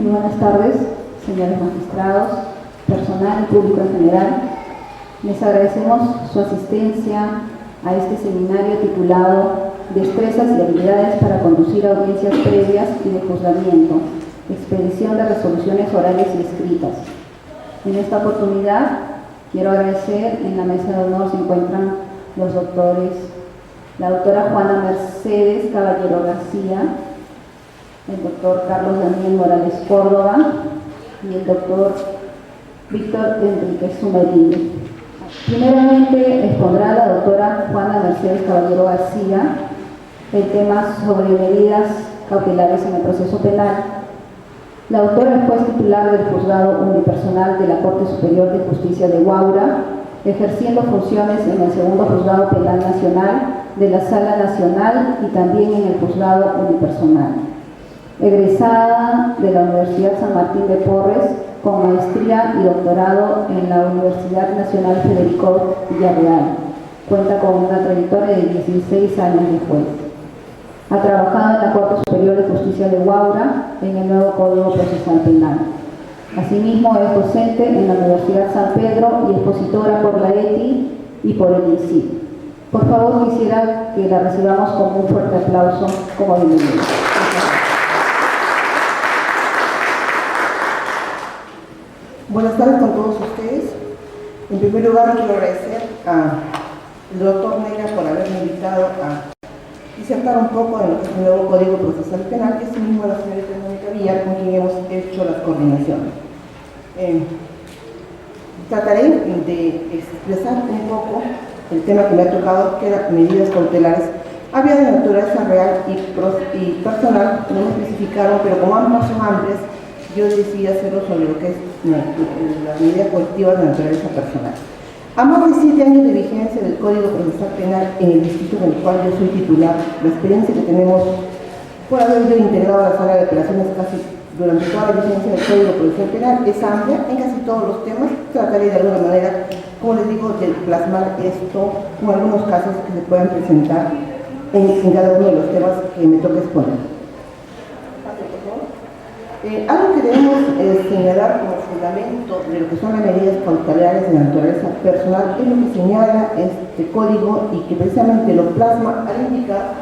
Muy buenas tardes, señores magistrados, personal y público en general. Les agradecemos su asistencia a este seminario titulado Destrezas y habilidades para conducir audiencias previas y de juzgamiento, expedición de resoluciones orales y escritas. En esta oportunidad quiero agradecer, en la mesa de honor se encuentran los doctores, la doctora Juana Mercedes Caballero García, el doctor Carlos Daniel Morales Córdoba y el doctor Víctor Enrique Sumerini. Primeramente expondrá la doctora Juana Mercedes Caballero García el tema sobre medidas cautelares en el proceso penal. La autora es juez titular del Juzgado Unipersonal de la Corte Superior de Justicia de Huaura, ejerciendo funciones en el Segundo Juzgado Penal Nacional de la Sala Nacional y también en el Juzgado Unipersonal. Egresada de la Universidad San Martín de Porres, con maestría y doctorado en la Universidad Nacional Federico Villarreal. Cuenta con una trayectoria de 16 años de juez. Ha trabajado en la Corte Superior de Justicia de Huaura en el nuevo Código Procesal Penal. Asimismo, es docente en la Universidad San Pedro y expositora por la ETI y por el INSID. Por favor, quisiera que la recibamos con un fuerte aplauso como bienvenida. Buenas tardes con todos ustedes. En primer lugar, quiero agradecer al doctor Negra por haberme invitado a disertar un poco de lo que es el nuevo Código Procesal Penal, que es el mismo de la señorita Mónica Villar, con quien hemos hecho las coordinaciones. Trataré de expresar un poco el tema que me ha tocado, que eran medidas cautelares. Había de naturaleza real y personal, no me especificaron, pero como ambas son amplias, yo decidí hacerlo sobre lo que es las medidas coactivas de naturaleza personal. A más de 7 años de vigencia del Código Procesal Penal en el distrito en el cual yo soy titular, la experiencia que tenemos por haber yo integrado la sala de operaciones casi durante toda la vigencia del Código Procesal Penal es amplia en casi todos los temas. Trataré de alguna manera, como les digo, de plasmar esto con algunos casos que se puedan presentar en cada uno de los temas que me toca exponer. Algo que debemos señalar como fundamento de lo que son las medidas cautelares de naturaleza personal es lo que señala este código y que precisamente lo plasma al indicar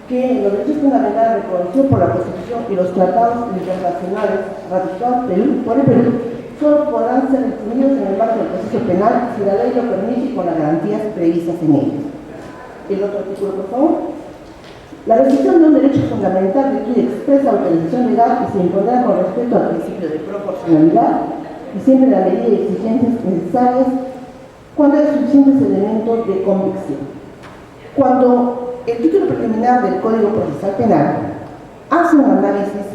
que los derechos fundamentales reconocidos por la Constitución y los tratados internacionales ratificados por el Perú solo podrán ser definidos en el marco del proceso penal si la ley lo permite y con las garantías previstas en ellos. El otro artículo, por favor. La restricción de un derecho fundamental requiere expresa autorización legal y se impondrá con respeto al principio de proporcionalidad y siempre la medida de exigencias necesarias cuando hay suficientes elementos de convicción. Cuando el título preliminar del Código Procesal Penal hace un análisis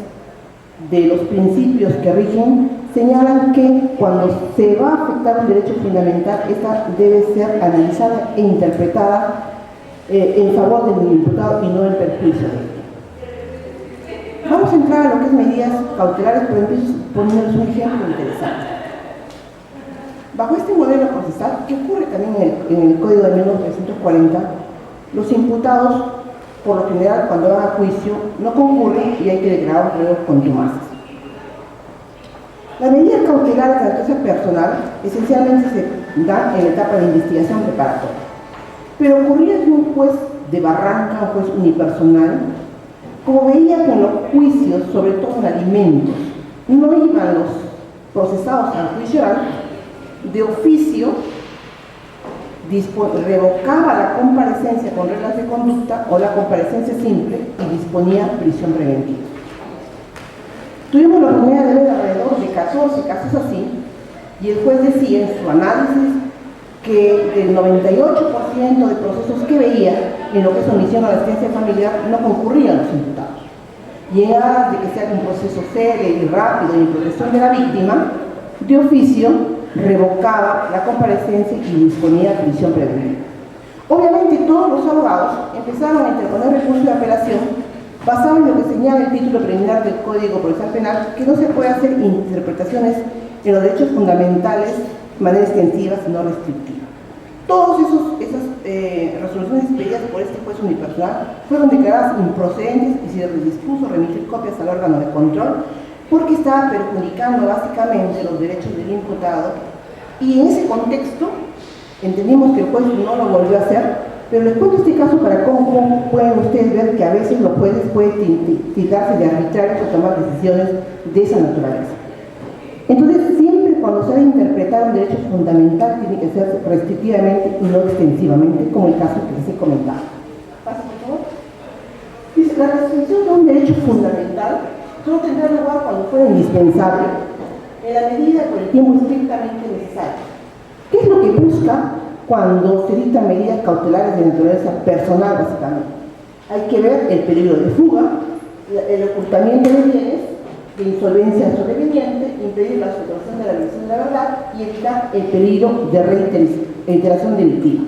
de los principios que rigen, señalan que cuando se va a afectar un derecho fundamental, esta debe ser analizada e interpretada en favor del imputado y no en perjuicio de él. Vamos a entrar a lo que es medidas cautelares, pero empiezo poniéndoles un ejemplo interesante. Bajo este modelo procesal, que ocurre también en el Código de 1940, los imputados, por lo general, cuando van a juicio, no concurren y hay que declarar pruebas contumaces. Las medidas cautelares de naturaleza personal esencialmente se dan en la etapa de investigación preparatoria. Pero ocurría que un juez de Barranca, un juez unipersonal, como veía que en los juicios, sobre todo en alimentos, no iban los procesados al juicio oral, de oficio revocaba la comparecencia con reglas de conducta o la comparecencia simple y disponía prisión preventiva. Tuvimos la oportunidad de ver alrededor de 14 casos así, y el juez decía en su análisis que del 98% de procesos que veía en lo que es omisión a la asistencia familiar no concurrían los imputados. Y en aras de que sea un proceso serio y rápido y en protección de la víctima, de oficio revocaba la comparecencia y disponía de prisión preventiva. Obviamente todos los abogados empezaron a interponer recursos de apelación basado en lo que señala el título preliminar del Código Procesal Penal, que no se puede hacer interpretaciones en los derechos fundamentales de manera extensiva, sino restrictiva. Todas esas resoluciones expedidas por este juez unipersonal fueron declaradas improcedentes y se les dispuso remitir copias al órgano de control porque estaba perjudicando básicamente los derechos del imputado, y en ese contexto entendimos que el juez no lo volvió a hacer. Pero les cuento este caso para cómo pueden ustedes ver que a veces los jueces pueden tildarse de arbitrarios o tomar decisiones de esa naturaleza. Entonces, siempre cuando se ha de interpretar un derecho fundamental tiene que ser restrictivamente y no extensivamente, como el caso que les he comentado. Pasa, por favor. Dice, la restricción de un derecho fundamental solo tendrá lugar cuando fuera indispensable, en la medida y por el tiempo estrictamente necesario. ¿Qué es lo que busca cuando se dictan medidas cautelares de naturaleza personal, básicamente? Hay que ver el peligro de fuga, el ocultamiento de bienes, de insolvencia sobreveniente, impedir la observación de la versión de la verdad y evitar el peligro de reiteración delictiva.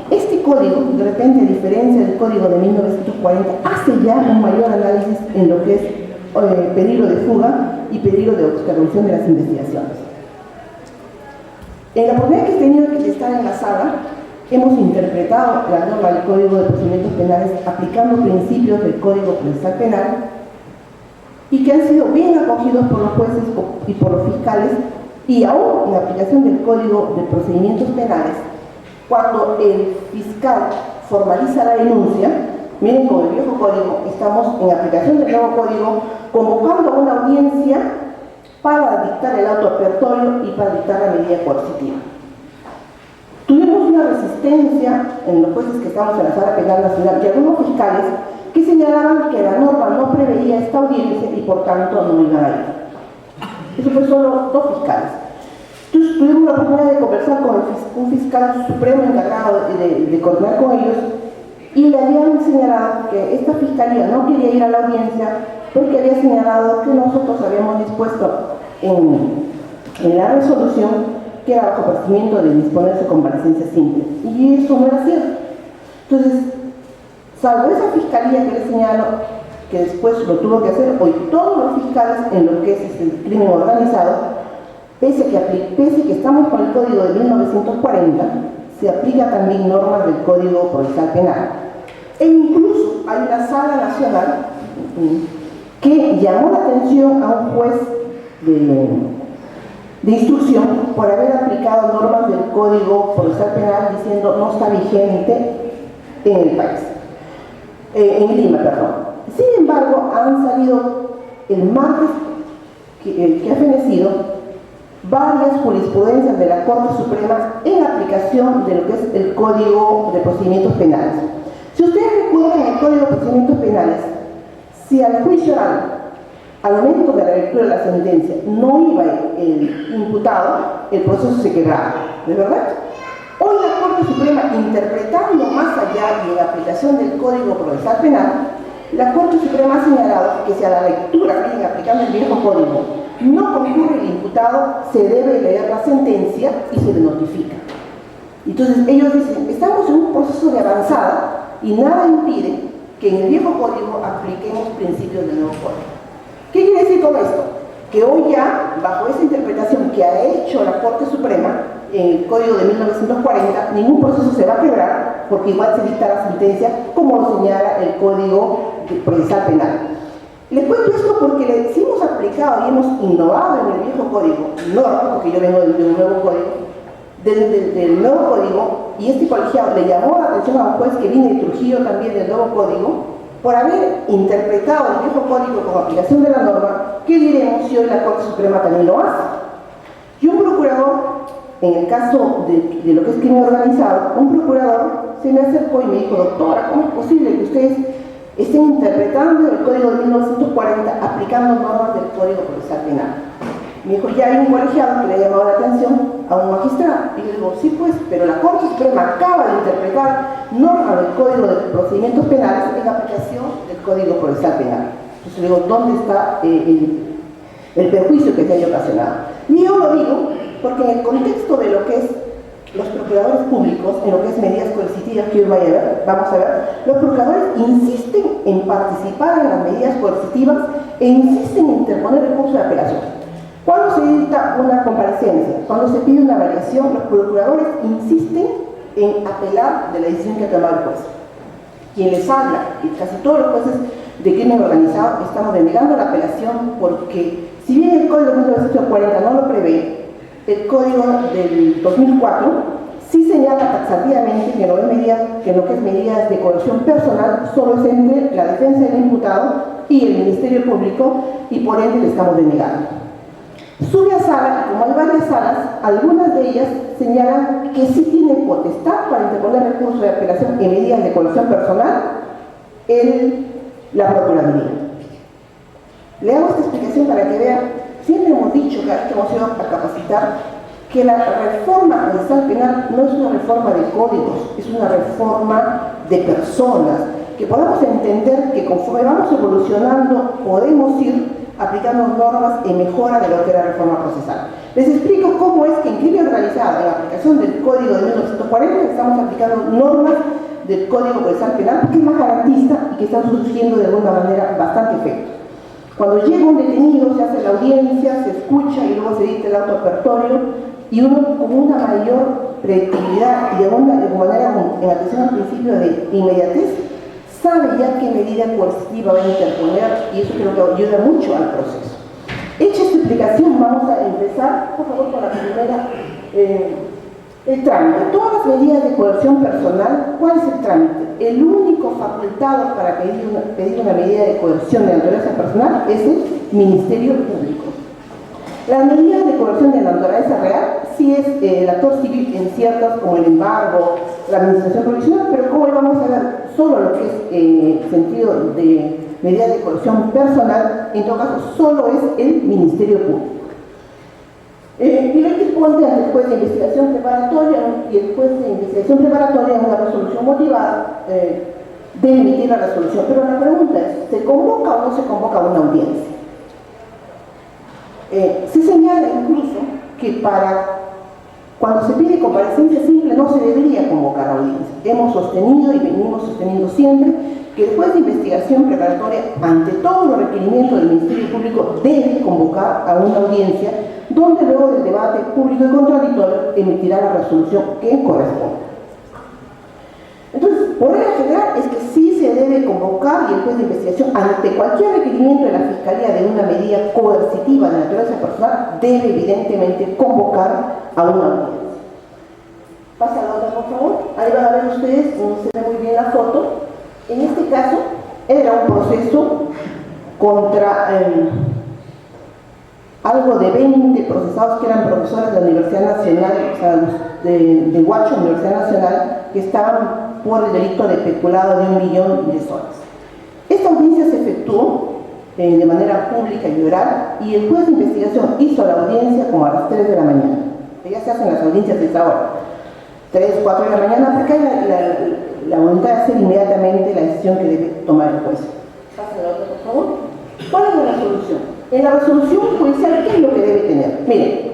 Este código, de repente, a diferencia del código de 1940, hace ya un mayor análisis en lo que es peligro de fuga y peligro de obstrucción de las investigaciones. En la oportunidad que he tenido que estar en la sala, hemos interpretado la norma del Código de Procedimientos Penales aplicando principios del Código Procesal Penal y que han sido bien acogidos por los jueces y por los fiscales, y aún en aplicación del Código de Procedimientos Penales, cuando el fiscal formaliza la denuncia, miren, con el viejo código estamos en aplicación del nuevo código convocando a una audiencia para dictar el auto apertorio y para dictar la medida coercitiva. Tuvimos una resistencia en los jueces que estamos en la Sala Penal Nacional y algunos fiscales que señalaban que la norma no preveía esta audiencia y por tanto no iban a ir. Eso fue solo dos fiscales. Entonces tuvimos la oportunidad de conversar con un fiscal supremo encargado de coordinar con ellos, y le habían señalado que esta fiscalía no quería ir a la audiencia porque había señalado que nosotros habíamos dispuesto en la resolución que era bajo procedimiento de disponer su comparecencia simple, y eso no era cierto. Entonces, salvo esa fiscalía que le señalo, que después lo tuvo que hacer, hoy todos los fiscales en lo que es el crimen organizado, pese que estamos con el Código de 1940, se aplica también normas del Código Procesal Penal. E incluso hay una sala nacional que llamó la atención a un juez de instrucción por haber aplicado normas del Código Procesal Penal diciendo no está vigente en el país, en Lima, perdón. Sin embargo, han salido el martes que ha fenecido varias jurisprudencias de la Corte Suprema en aplicación de lo que es el Código de Procedimientos Penales. Si ustedes recuerdan el Código de Procedimientos Penales, si al juicio oral, al momento de la lectura de la sentencia, no iba el imputado, el proceso se quebraba, ¿de verdad? Hoy la Corte Suprema, interpretando más allá y en aplicación del Código Procesal Penal, la Corte Suprema ha señalado que si a la lectura, bien aplicando el viejo código, no concurre el imputado, se debe leer la sentencia y se le notifica. Entonces ellos dicen, estamos en un proceso de avanzada y nada impide que en el viejo código apliquemos principios del nuevo código. ¿Qué quiere decir con esto? Que hoy ya, bajo esa interpretación que ha hecho la Corte Suprema en el Código de 1940, ningún proceso se va a quebrar porque igual se dicta la sentencia como lo señala el Código Procesal Penal. Les cuento esto porque les hemos aplicado y hemos innovado en el viejo código, no porque yo vengo de un nuevo código, del nuevo código, y este colegiado le llamó la atención a un juez que viene de Trujillo también del nuevo código, por haber interpretado el viejo código como aplicación de la norma. ¿Qué diremos si hoy la Corte Suprema también lo hace? Y un procurador, en el caso de lo que es crimen organizado, un procurador se me acercó y me dijo, doctora, ¿cómo es posible que ustedes estén interpretando el Código de 1940 aplicando normas del Código Procesal Penal? Me dijo, ya hay un colegiado que le ha llamado la atención a un magistrado. Y yo digo, sí pues, pero la Corte Suprema acaba de interpretar normas del Código de Procedimientos Penales en aplicación del Código Procesal Penal. Entonces le digo, ¿dónde está el perjuicio que se haya ocasionado? Y yo lo digo porque en el contexto de lo que es los procuradores públicos, en lo que es medidas coercitivas que hoy vamos a ver, los procuradores insisten en participar en las medidas coercitivas e insisten en interponer recursos de apelación. Cuando se dicta una comparecencia, cuando se pide una variación, los procuradores insisten en apelar de la decisión que ha tomado el juez. Quien les habla, y casi todos los jueces de crimen organizado, estamos denegando la apelación porque, si bien el Código de 1940 no lo prevé, el Código del 2004 sí señala taxativamente que en lo que es medidas de coerción personal solo es entre la defensa del imputado y el Ministerio Público, y por ende le estamos denegando. Sube a sala, y como hay varias salas, algunas de ellas señalan que sí tiene potestad para interponer recurso de apelación en medidas de coerción personal la Procuraduría. Le hago esta explicación para que vean, siempre hemos dicho, cada vez que hemos ido a capacitar, que la reforma procesal penal no es una reforma de códigos, es una reforma de personas, que podamos entender que conforme vamos evolucionando podemos ir aplicando normas en mejora de lo que es la reforma procesal. Les explico cómo es que en crimen organizado, en la aplicación del Código de 1940, estamos aplicando normas del Código Procesal Penal que es más garantista y que están surgiendo de alguna manera bastante efecto. Cuando llega un detenido, se hace la audiencia, se escucha y luego se dicta el auto apertorio, y uno con una mayor predictibilidad y de manera en atención al principio de inmediatez, sabe ya qué medida coercitiva va a interponer, y eso creo que ayuda mucho al proceso. Hecha esta explicación, vamos a empezar, por favor, con la primera, el trámite. Todas las medidas de coerción personal, ¿cuál es el trámite? El único facultado para pedir una medida de coerción de naturaleza personal es el Ministerio Público. Las medidas de coerción de naturaleza real sí es el actor civil en ciertas, como el embargo, la administración provisional, pero como hoy vamos a ver solo lo que es sentido de medidas de coerción personal, en todo caso solo es el Ministerio Público. Y lo que responde al juez de investigación preparatoria, y el juez de investigación preparatoria es una resolución motivada de emitir la resolución. Pero la pregunta es, ¿se convoca o no se convoca una audiencia? Se señala incluso que cuando se pide comparecencia simple no se debería convocar audiencia. Hemos sostenido y venimos sosteniendo siempre que el juez de investigación preparatoria, ante todos los requerimientos del Ministerio Público, debe convocar a una audiencia donde luego del debate público y contradictorio emitirá la resolución que corresponde. Entonces, por regla general es que sí se debe convocar, y el juez de investigación, ante cualquier requerimiento de la Fiscalía de una medida coercitiva de naturaleza personal, debe evidentemente convocar a una audiencia. Pasa la otra, por favor. Ahí van a ver ustedes, no se ve muy bien la foto. En este caso, era un proceso contra algo de 20 procesados que eran profesores de la Universidad Nacional, o sea, de Huacho, Universidad Nacional, que estaban por el delito de peculado de 1 millón de soles. Esta audiencia se efectuó de manera pública y oral, y el juez de investigación hizo la audiencia como a las 3 de la mañana. Ya se hacen las audiencias de esa hora, 3, 4 de la mañana, porque hay la voluntad de hacer inmediatamente la decisión que debe tomar el juez. Pase la otra, por favor. ¿Cuál es la resolución? En la resolución judicial, ¿qué es lo que debe tener? Miren,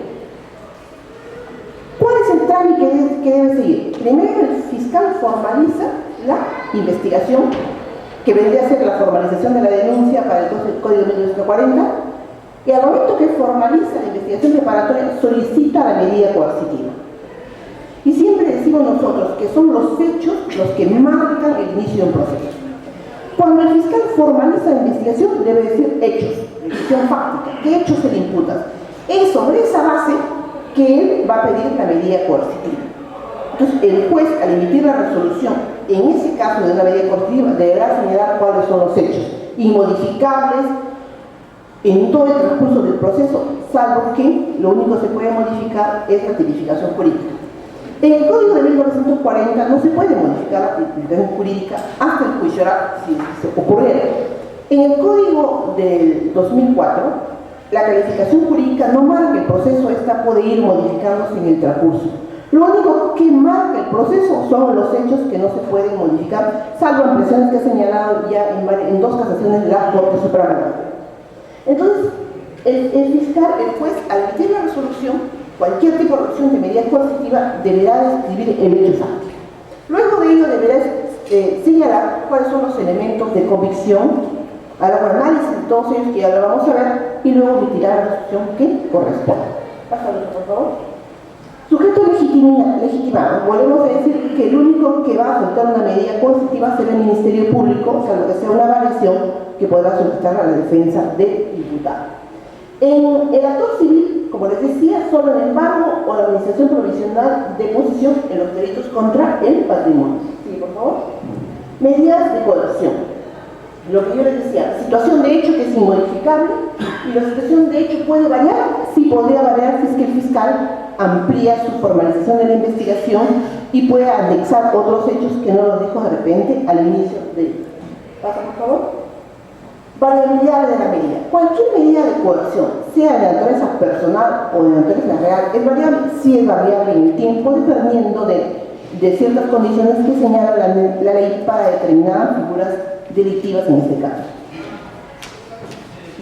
¿cuál es el trámite que debe seguir? Primero, el fiscal formaliza la investigación, que vendría a ser la formalización de la denuncia para el Código de 1940, y al momento que formaliza la investigación preparatoria, solicita la medida coercitiva. Y siempre decimos nosotros que son los hechos los que marcan el inicio de un proceso. Cuando el fiscal formaliza la investigación, debe decir hechos, decisión fáctica, qué hechos se le imputan. Es sobre esa base que él va a pedir la medida coercitiva. Entonces, el juez, al emitir la resolución, en ese caso de una medida coercitiva, deberá señalar cuáles son los hechos inmodificables en todo el transcurso del proceso, salvo que lo único que se puede modificar es la tipificación jurídica. En el Código de 1940 no se puede modificar la tipificación jurídica hasta el juicio oral, si se ocurriera. En el Código del 2004, la calificación jurídica no marca el proceso, esta puede ir modificándose en el transcurso. Lo único que marca el proceso son los hechos que no se pueden modificar, salvo en presiones que ha señalado ya en 2 casaciones de la Corte Suprema. Entonces, el fiscal, el juez, al emitir la resolución, cualquier tipo de resolución de medida coercitiva, deberá describir el hecho exacto. Luego de ello deberá señalar cuáles son los elementos de convicción, hará un análisis de todos ellos que ya lo vamos a ver, y luego emitirá la resolución que corresponde. Pásalo, por favor. Sujeto legitimado, volvemos a decir que el único que va a soltar una medida coercitiva será el Ministerio Público, salvo que sea una variación que podrá solicitar a la defensa del imputado. En el actor civil, como les decía, solo el embargo o la administración provisional de posesión en los delitos contra el patrimonio. Sí, por favor. Medidas de coerción. Lo que yo les decía, situación de hecho que es inmodificable, y la situación de hecho puede variar, sí podría variar si es que el fiscal amplía su formalización de la investigación y puede anexar otros hechos que no los dijo de repente al inicio del. ¿Pasa, por favor? Variabilidad de la medida. Cualquier medida de coerción, sea de naturaleza personal o de naturaleza real, es variable, sí es variable en el tiempo, dependiendo de ciertas condiciones que señala la ley para determinadas figuras delictivas en este caso.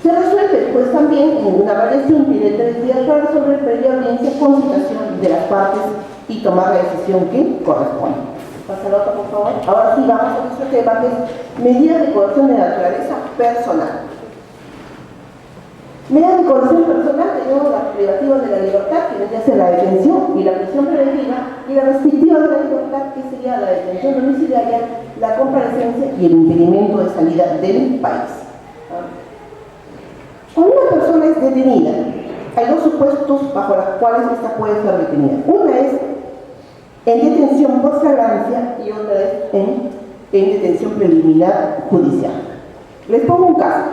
Se resuelve, pues, también en una variación tiene 3 días para resolver previa audiencia con citación de las partes y tomar la decisión que corresponde. Pasa la otra, por favor. Ahora sí vamos a nuestro tema, que es medidas de coerción de naturaleza personal. Medidas de coerción personal, tenemos la privativa de la libertad, que vendría a ser la detención y la prisión preventiva, y la restrictiva de la libertad, que sería la detención domiciliaria, la comparecencia y el impedimento de salida del país. Cuando una persona es detenida, hay 2 supuestos bajo los cuales esta puede ser detenida. Una es en detención por flagrancia y otra es en detención preliminar judicial. Les pongo un caso.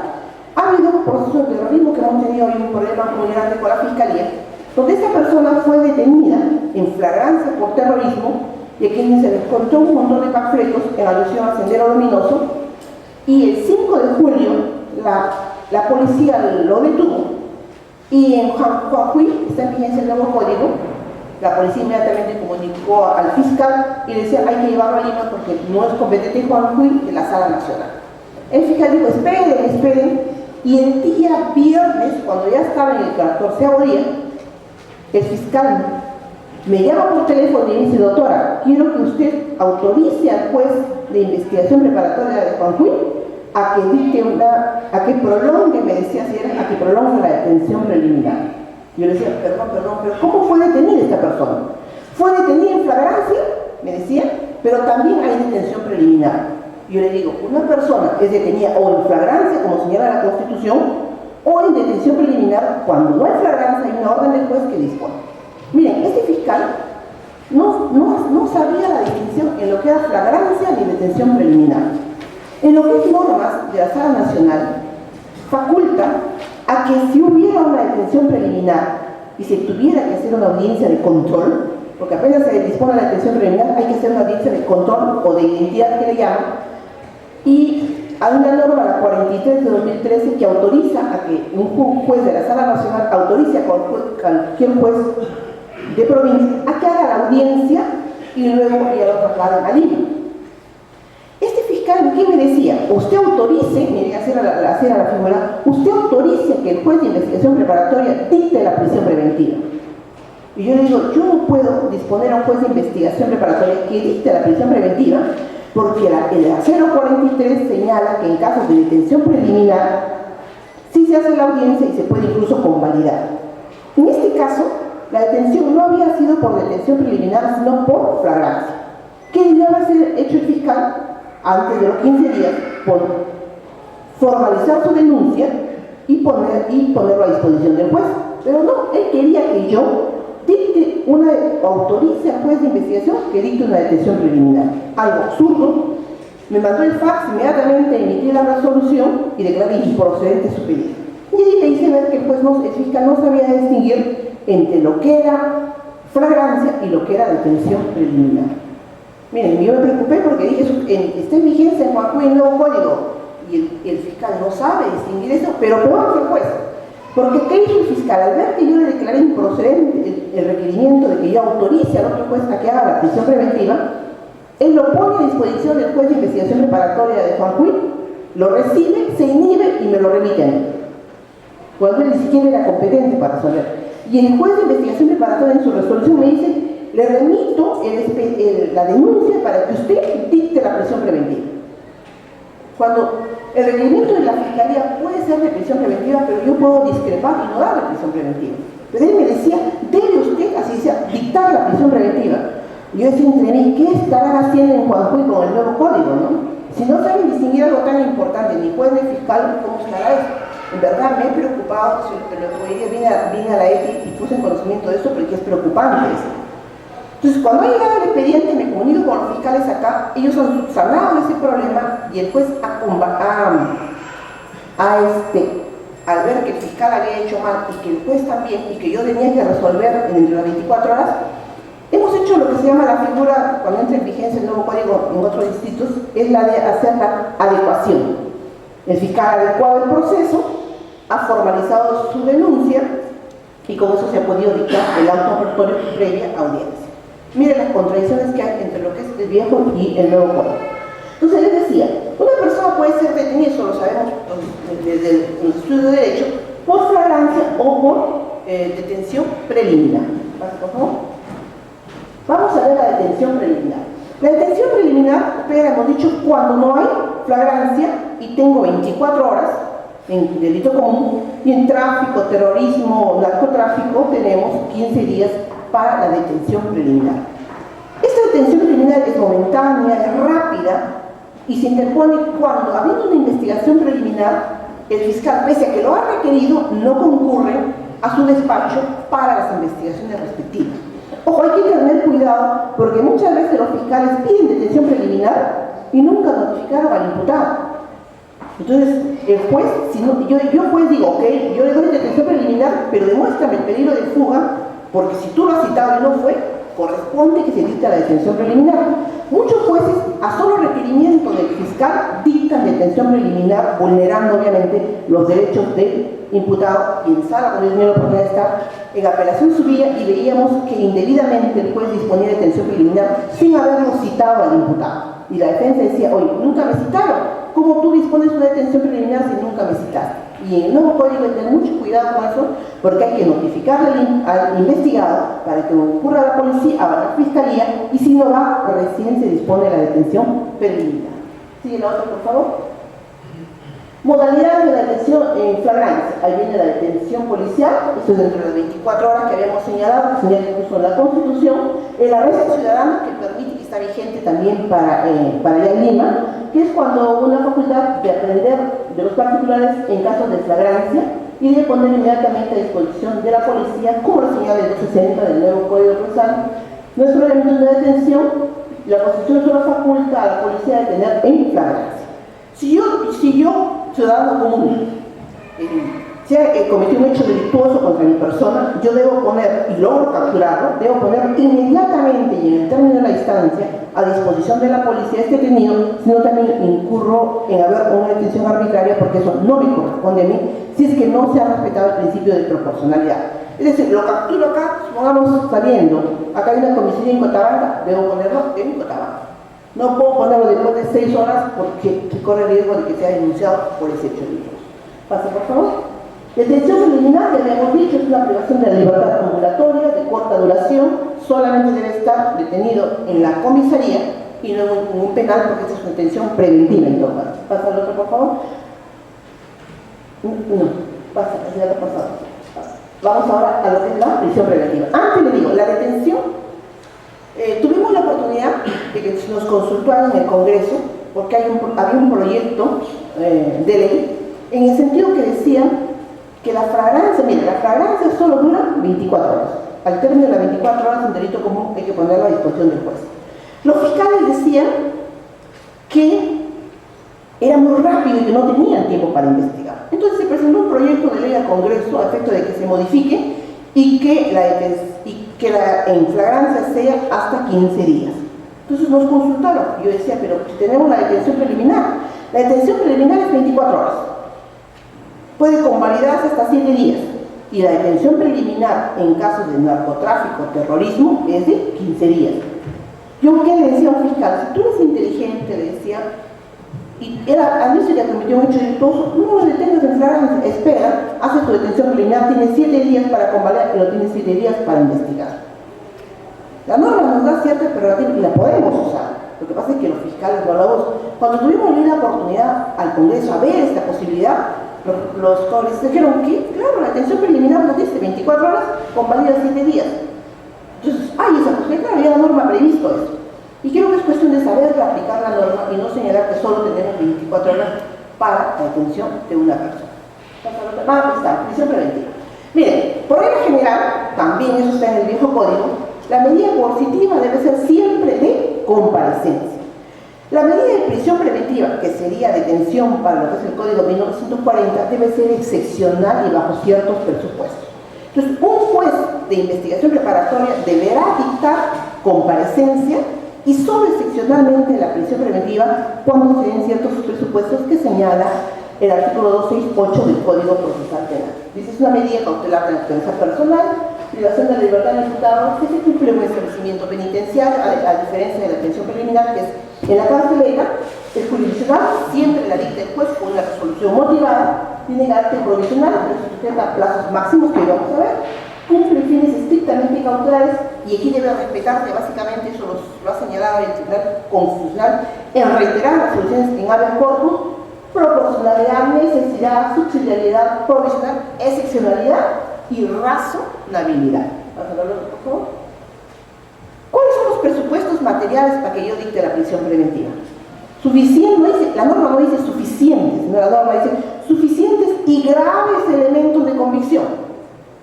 Ha habido un proceso de terrorismo que hemos tenido hoy un problema muy grande con la Fiscalía, donde esta persona fue detenida en flagrancia por terrorismo y a quien se les encontró un montón de panfletos en alusión al Sendero Luminoso, y el 5 de julio la policía lo detuvo, y en Jujuy está en vigencia el nuevo código. La policía inmediatamente comunicó al fiscal y le decía: hay que llevarlo a Lima porque no es competente en Jujuy, en la Sala Nacional. El fiscal dijo: esperen, y el día viernes, cuando ya estaba en el 14º día, el fiscal me llama por teléfono y me dice: doctora, quiero que usted autorice al juez de investigación preparatoria de Jujuy a que dicte a que prolongue, me decía así, a que prolongue la detención preliminar. Yo le decía: perdón, pero ¿cómo fue detenida esta persona? Fue detenida en flagrancia, me decía, pero también hay detención preliminar. Yo le digo: una persona es detenida o en flagrancia, como señala la Constitución, o en detención preliminar cuando no hay flagrancia, hay una orden del juez que dispone. Miren, este fiscal no sabía la distinción en lo que era flagrancia ni detención preliminar. En lo que es normas de la Sala Nacional, faculta a que si hubiera una detención preliminar y se tuviera que hacer una audiencia de control, porque apenas se dispone de la detención preliminar, hay que hacer una audiencia de control o de identidad, que le llaman, y hay una norma, la 43 de 2013, que autoriza a que un juez de la Sala Nacional autorice a cualquier juez de provincia a que haga la audiencia y luego ya lo trasladen a Lima. Este fiscal, ¿qué me decía? Usted autorice, mire, hacer a la figura, usted autorice que el juez de investigación preparatoria dicte la prisión preventiva. Y yo le digo: yo no puedo disponer a un juez de investigación preparatoria que dicte la prisión preventiva, porque el 043 señala que en casos de detención preliminar sí se hace la audiencia y se puede incluso convalidar. En este caso, la detención no había sido por detención preliminar, sino por flagrancia. ¿Qué debió haber hecho el fiscal antes de los 15 días? Por formalizar su denuncia y ponerlo a disposición del juez. Pero no, él quería que yo autorice al juez de investigación que dicte una detención preliminar. Algo absurdo. Me mandó el fax, inmediatamente emití la resolución y declaré improcedente su pedido. Y ahí le hice ver que el fiscal no sabía distinguir entre lo que era flagrancia y lo que era detención preliminar. Miren, yo me preocupé porque dije: está en vigencia en Jujuy el nuevo código, y el fiscal no sabe distinguir eso, pero peor que el juez. Porque ¿qué hizo el fiscal? Al ver que yo le declaré improcedente el requerimiento de que yo autorice al otro juez a que haga la prisión preventiva, él lo pone a disposición del juez de investigación preparatoria de Jujuy, lo recibe, se inhibe y me lo remite a mí, cuando él ni siquiera era competente para resolver. Y el juez de investigación preparatoria en su resolución me dice: le remito la denuncia para que usted dicte la prisión preventiva. Cuando el requerimiento de la Fiscalía puede ser de prisión preventiva, pero yo puedo discrepar y no dar la prisión preventiva. Pero él me decía: debe usted, así justicia dictar la prisión preventiva. Y yo decía entre mí, ¿qué estarán haciendo en Juanjuy con el nuevo código, no? Si no saben distinguir algo tan importante, ni juez ni fiscal, ¿cómo estará eso? En verdad me he preocupado, pero vine a la ETI y puse en conocimiento de eso porque es preocupante eso. Entonces, cuando ha llegado el expediente, me comunico con los fiscales acá, ellos han subsanado ese problema y el juez al ver que el fiscal había hecho mal y que el juez también, y que yo tenía que resolver entre las 24 horas, hemos hecho lo que se llama la figura, cuando entra en vigencia el nuevo código en otros distritos, es la de hacer la adecuación. El fiscal ha adecuado el proceso, ha formalizado su denuncia y con eso se ha podido dictar el auto apertorio previa audiencia. Miren las contradicciones que hay entre lo que es el viejo y el nuevo código. Entonces les decía, una persona puede ser detenida, eso lo sabemos desde el estudio de derecho, por flagrancia o por detención preliminar. Por favor. Vamos a ver la detención preliminar. La detención preliminar, ustedes hemos dicho, cuando no hay flagrancia y tengo 24 horas en delito común, y en tráfico, terrorismo, narcotráfico tenemos 15 días para la detención preliminar. Esta detención preliminar es momentánea, es rápida y se interpone cuando, habiendo una investigación preliminar, el fiscal, pese a que lo ha requerido, no concurre a su despacho para las investigaciones respectivas. Ojo, hay que tener cuidado porque muchas veces los fiscales piden detención preliminar y nunca notificaron al imputado. Entonces, el juez, yo juez digo, ok, yo le doy detención preliminar, pero demuéstrame el peligro de fuga, porque si tú lo has citado y no fue, corresponde que se dicte la detención preliminar. Muchos jueces, a solo requerimiento del fiscal, dictan detención preliminar, vulnerando obviamente los derechos del imputado, y en sala, cuando yo tenía la oportunidad de estar, en apelación subía y veíamos que indebidamente el juez disponía de detención preliminar sin haberlo citado al imputado. Y la defensa decía, oye, nunca me citaron. ¿Cómo tú dispones de una detención preliminar si nunca me citaste? Y en el nuevo código hay que tener mucho cuidado con eso, porque hay que notificarle al investigado para que ocurra a la policía, a la fiscalía, y si no va, recién se dispone de la detención preliminar. Sigue la otra, por favor. Modalidades de la detención en flagrancia. Ahí viene la detención policial, esto es dentro de las 24 horas que habíamos señalado, que señala incluso la Constitución. El arresto ciudadano, que permite, que está vigente también para allá en Lima, que es cuando una facultad de aprender de los particulares en casos de flagrancia y de poner inmediatamente a disposición de la policía, como lo señala el 260 del nuevo Código Procesal. Nuestro elemento de detención, la Constitución solo faculta a la policía de detener en flagrancia. Si yo ciudadano común, si cometió un hecho delictuoso contra mi persona, yo debo poner, y logro capturarlo, debo poner inmediatamente y en el término de la instancia a disposición de la policía este detenido, sino también incurro en haber una detención arbitraria, porque eso no me corresponde a mí, si es que no se ha respetado el principio de proporcionalidad. Es decir, lo capturo acá, supongamos saliendo, acá hay una comisaría en Cochabamba, debo ponerlo en Cochabamba. No puedo ponerlo después de 6 horas porque corre el riesgo de que sea denunciado por ese hecho delictuoso. Pasa, por favor. Detención preliminar, ya habíamos dicho, es una privación de la libertad ambulatoria de corta duración, solamente debe estar detenido en la comisaría y no en un penal, porque esa es una detención preventiva en todo caso. Pasa el otro, por favor. No, pasa, ya lo he pasado. Vamos ahora a lo que es la prisión preventiva. Antes le digo, la detención. Tuvimos la oportunidad de que nos consultaran en el Congreso, porque había un proyecto de ley en el sentido que decía que la flagrancia, mira, la flagrancia solo dura 24 horas. Al término de las 24 horas en delito común hay que ponerlo a disposición del juez. Los fiscales decían que era muy rápido y que no tenían tiempo para investigar. Entonces se presentó un proyecto de ley al Congreso a efecto de que se modifique y que la en flagrancia sea hasta 15 días. Entonces nos consultaron. Yo decía, pero tenemos la detención preliminar. La detención preliminar es 24 horas. Puede convalidarse hasta 7 días. Y la detención preliminar en casos de narcotráfico, terrorismo, es de 15 días. Yo, ¿qué le decía a un fiscal? Si tú eres inteligente, le decía, y a mí se le cometió un hecho delictuoso, no lo detengas en flagrancia, espera, hace tu detención preliminar, tiene 7 días para convalidar, pero tiene 7 días para investigar. La norma nos da cierta prerrogativa y la podemos usar. Lo que pasa es que los fiscales no lo usan. Cuando tuvimos la oportunidad al Congreso a ver esta posibilidad, los congresistas dijeron que, claro, la detención preliminar nos dice 24 horas, convalida 7 días. había la norma previsto eso. Y creo que es cuestión de saber aplicar la norma y no señalar que solo tenemos 24 horas para la detención de una persona. Vamos a estar, prisión preventiva. Miren, por regla general, también eso está en el viejo código, la medida coercitiva debe ser siempre de comparecencia. La medida de prisión preventiva, que sería detención para lo que es el Código 1940, debe ser excepcional y bajo ciertos presupuestos. Entonces, un juez de investigación preparatoria deberá dictar comparecencia y solo excepcionalmente la prisión preventiva cuando se den ciertos presupuestos que señala el artículo 268 del Código Procesal Penal. Dice, es una medida cautelar de naturaleza personal, privación de la libertad del imputado, que se cumple un establecimiento penitenciario, a diferencia de la detención preliminar, que es en la carcelera. El jurisdiccional siempre la dicta el juez con una resolución motivada, tiene carácter provisional, pero se sujeta a plazos máximos que vamos a ver, cumple fines estrictamente cautelares, y aquí debe respetarse, básicamente eso lo ha señalado el Tribunal Constitucional en reiteradas resoluciones en habeas corpus: proporcionalidad, necesidad, subsidiariedad, provisional, excepcionalidad y razonabilidad. ¿Vas a hablarlo, por favor? ¿Cuáles son los presupuestos materiales para que yo dicte la prisión preventiva? Suficiente, no dice, la norma no dice suficientes, sino la norma dice suficientes y graves elementos de convicción.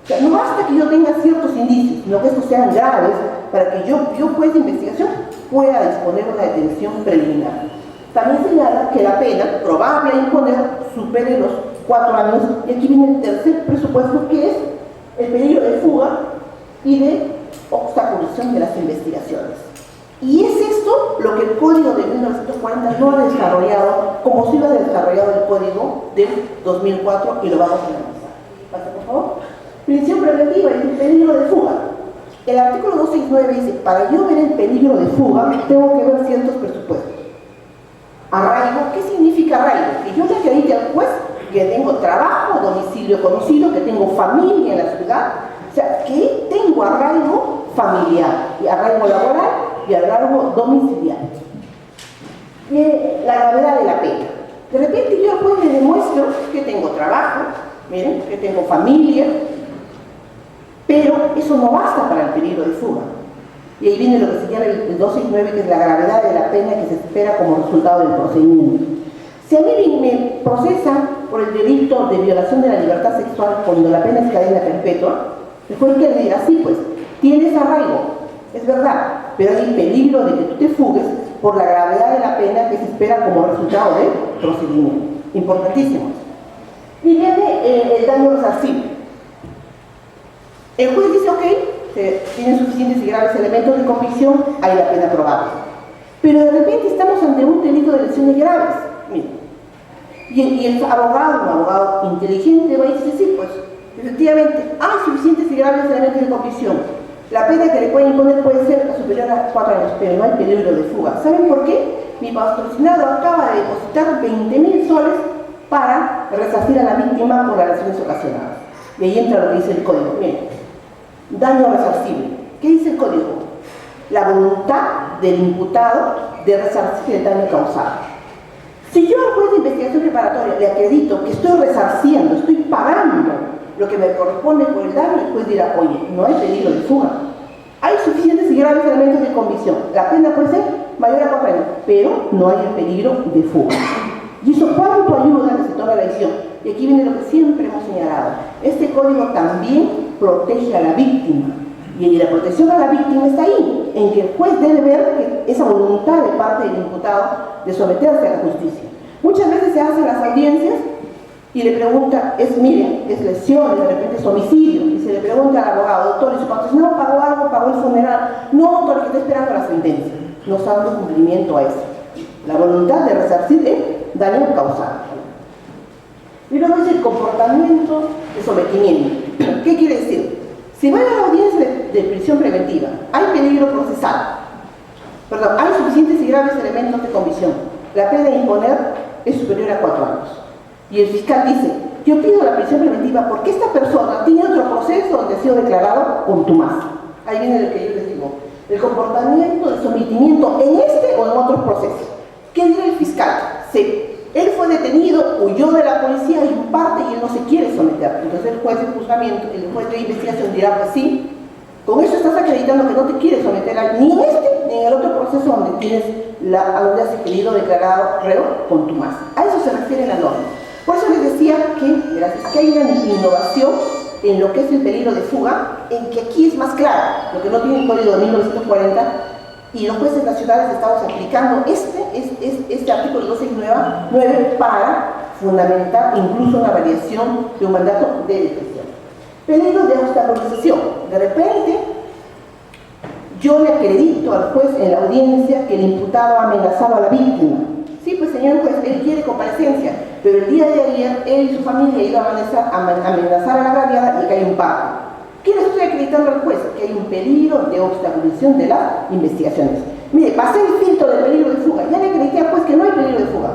O sea, no basta que yo tenga ciertos indicios, sino que estos sean graves para que yo juez de investigación, pueda disponer de una detención preliminar. También señala que la pena probable a imponer supere los 4 años, y aquí viene el tercer presupuesto, que es el peligro de fuga y de obstaculización de las investigaciones. Y es esto lo que el Código de 1940 no ha desarrollado como si lo ha desarrollado el Código del 2004, y lo vamos a analizar. Pasa, por favor. Prisión preventiva y el peligro de fuga. El artículo 269 dice, para yo ver el peligro de fuga, tengo que ver ciertos presupuestos. Arraigo, ¿qué significa arraigo? Que yo le acredite al juez que tengo trabajo, domicilio conocido, que tengo familia en la ciudad, o sea, que tengo arraigo familiar, y arraigo laboral y arraigo domiciliario. La gravedad de la pena. De repente yo al juez le demuestro que tengo trabajo, miren, que tengo familia, pero eso no basta para el peligro de fuga. Y ahí viene lo que señala el 269, que es la gravedad de la pena que se espera como resultado del procedimiento. Si a mí me procesan por el delito de violación de la libertad sexual cuando la pena es cadena perpetua, el juez que le dirá, sí, pues, tienes arraigo, es verdad, pero hay peligro de que tú te fugues por la gravedad de la pena que se espera como resultado del procedimiento. Importantísimo. Y viene el daño resarcible. El juez dice, ok, tienen suficientes y graves elementos de convicción, hay la pena probable. Pero de repente estamos ante un delito de lesiones graves. Miren. Y el abogado, un abogado inteligente, va y dice, sí, pues, efectivamente, hay suficientes y graves elementos de convicción. La pena que le pueden imponer puede ser superior a 4 años, pero no hay peligro de fuga. ¿Saben por qué? Mi patrocinado acaba de depositar 20.000 soles para resarcir a la víctima por las lesiones ocasionadas. Y ahí entra lo que dice el código. Miren, daño resarcible. ¿Qué dice el código? La voluntad del imputado de resarcir el daño causado. Si yo al juez de investigación preparatoria le acredito que estoy resarciendo, estoy pagando lo que me corresponde por el daño, el juez dirá, oye, no hay peligro de fuga. Hay suficientes y graves elementos de convicción. La pena puede ser mayor a 4 años, pero no hay el peligro de fuga. ¿Y eso cuánto ayuda a que se tome la decisión? Y aquí viene lo que siempre hemos señalado. Este código también protege a la víctima. Y la protección a la víctima está ahí, en que el juez debe ver que esa voluntad de parte del imputado de someterse a la justicia. Muchas veces se hacen las audiencias y le pregunta, miren, es lesión, de repente es homicidio, y se le pregunta al abogado, doctor, ¿y su patrocinado pagó algo, pagó el funeral? No, doctor, que está esperando la sentencia. No está dando cumplimiento a eso. La voluntad de resarcir el daño causado. Y luego es el comportamiento de sometimiento. ¿Qué quiere decir? Si va a la audiencia de prisión preventiva, hay peligro procesal, perdón, hay suficientes y graves elementos de convicción, la pena de imponer es superior a 4 años. Y el fiscal dice, yo pido la prisión preventiva porque esta persona tiene otro proceso donde ha sido declarado contumaz. Ahí viene lo que yo les digo, el comportamiento de sometimiento en este o en otros procesos. ¿Qué dirá el fiscal? Sí. Él fue detenido, huyó de la policía, hay un parte y él no se quiere someter. Entonces el juez de juzgamiento, el juez de investigación dirá, pues sí, Con eso estás acreditando que no te quieres someter ni en este ni en el otro proceso donde tienes donde has querido declarado reo contumaz. A eso se refiere la norma. Por eso les decía que hay una innovación en lo que es el peligro de fuga, en que aquí es más claro, lo que no tiene el código de 1940, y los jueces nacionales estamos aplicando este artículo 269 para fundamentar incluso una variación de un mandato de detención. Peligro de obstaculización. De repente, yo le acredito al juez en la audiencia que el imputado ha amenazado a la víctima. Sí, pues señor juez, él quiere comparecencia, pero el día de ayer él y su familia han ido a amenazar a la agraviada y que hay un pacto. ¿Qué le estoy acreditando al juez? Que hay un peligro de obstaculización de las investigaciones. Mire, pasé el filtro del peligro de fuga, ya le acredité al juez que no hay peligro de fuga,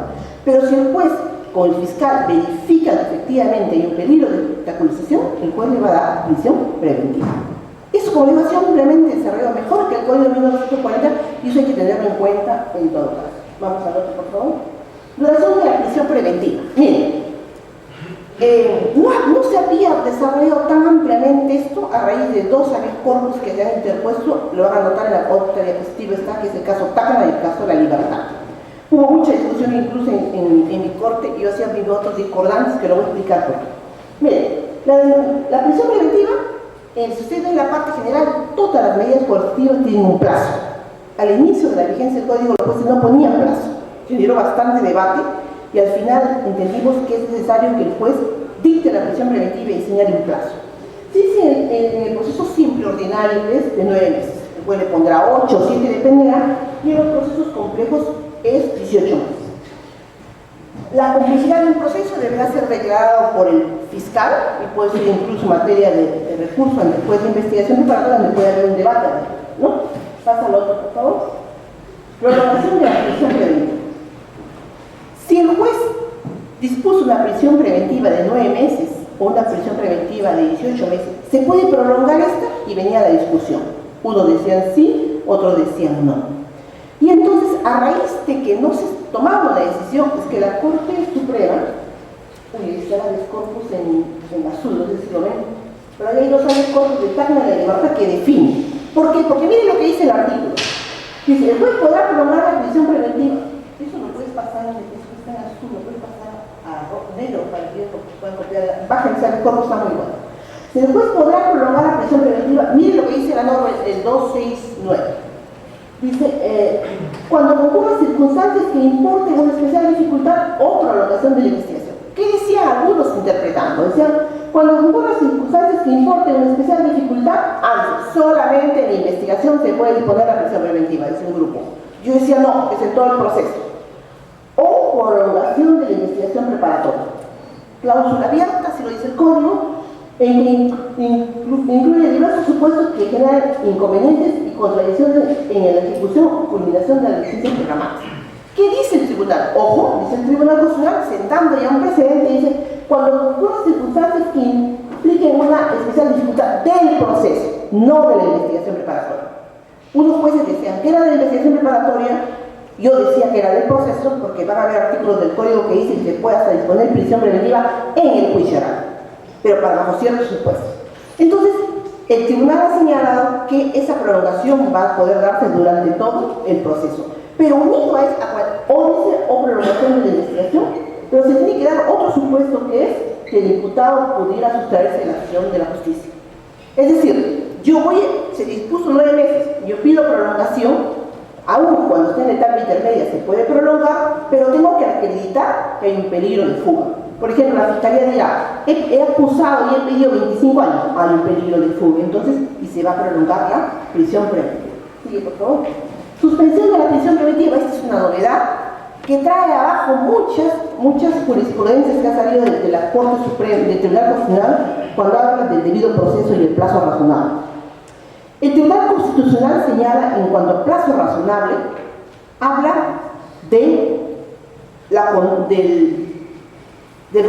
pero si el juez con el fiscal verifica que efectivamente hay un peligro de obstaculización, el juez le va a dar prisión preventiva. Eso, como digo, ha sido ampliamente desarrollado mejor que el código de 1940 y eso hay que tenerlo en cuenta en todo caso. Vamos al otro, por favor. Duración de la prisión preventiva. Miren, no se había desarrollado tan ampliamente esto a raíz de dos habeas corpus que se han interpuesto. Lo van a notar en la otra diapositiva, está, que es el caso Tacna y el caso de la Libertad. Hubo mucha discusión incluso en mi corte, y yo hacía mis votos discordantes que lo voy a explicar por qué. Miren, la prisión preventiva, si usted ve en la parte general, todas las medidas coercitivas tienen un plazo. Al inicio de la vigencia del código, los jueces no ponían plazo. Generó bastante debate y al final entendimos que es necesario que el juez dicte la prisión preventiva y señale un plazo. Sí, en el proceso simple ordinario es de 9 meses. El juez le pondrá 8 o 7, dependerá, y en los procesos complejos es 18 meses. La complicidad de un proceso deberá ser declarado por el fiscal y puede ser incluso materia de recurso ante el juez de investigación preparatoria, donde puede haber un debate, ¿no? Pasa al otro, por favor. Prolongación de la prisión preventiva. Si el juez dispuso una prisión preventiva de 9 meses o una prisión preventiva de 18 meses, se puede prolongar esta y venía la discusión. Unos decían sí, otros decían no. Y entonces, a raíz de que no se tomaba una decisión, es que la Corte Suprema, está la habeas corpus en azul, no sé si lo ven, pero ahí hay dos habeas corpus de Tacna y la Libertad que definen. ¿Por qué? Porque miren lo que dice el artículo. Dice, el juez podrá prolongar la prisión preventiva. Eso lo puedes pasar, eso está en azul, lo puedes pasar a negro para que puedan copiar. Bájense al corpus, está muy bueno. Si el juez podrá prolongar la prisión preventiva, miren lo que dice la norma, el 269. Dice, cuando concurran circunstancias que importen una especial dificultad o prolongación de la investigación. ¿Qué decían algunos interpretando? Decían, cuando concurran circunstancias que importen una especial dificultad, solamente en la investigación se puede disponer la prisión preventiva, dice un grupo. Yo decía, no, es en todo el proceso. O prolongación de la investigación preparatoria. Cláusula abierta, si lo dice el código, incluye diversos supuestos que generan inconvenientes y contradicciones en la ejecución o culminación de la licencia programada. ¿Qué dice el tribunal? Ojo, dice el Tribunal Constitucional, sentando ya un precedente, dice, cuando ocurran circunstancias que impliquen una especial dificultad del proceso, no de la investigación preparatoria. Unos jueces decían que era de la investigación preparatoria, yo decía que era del proceso, porque van a haber artículos del código que dicen que se puede hasta disponer prisión preventiva en el juicio oral, pero para bajo ciertos supuestos. Entonces, el tribunal ha señalado que esa prolongación va a poder darse durante todo el proceso, pero unido a esta o prolongación de la investigación, pero se tiene que dar otro supuesto, que es que el imputado pudiera sustraerse de la acción de la justicia. Es decir, se dispuso 9 meses, yo pido prolongación, aún cuando esté en etapa intermedia se puede prolongar, pero tengo que acreditar que hay un peligro de fuga. Por ejemplo, la fiscalía dirá, he acusado y he pedido 25 años, hay un peligro de fuga, entonces, y se va a prolongar la prisión preventiva. Sigue, por favor. Suspensión de la prisión preventiva, esta es una novedad que trae abajo muchas jurisprudencias que han salido de la Corte Suprema, del Tribunal Constitucional, cuando hablan del debido proceso y el plazo razonable. El Tribunal Constitucional señala, en cuanto a plazo razonable, habla del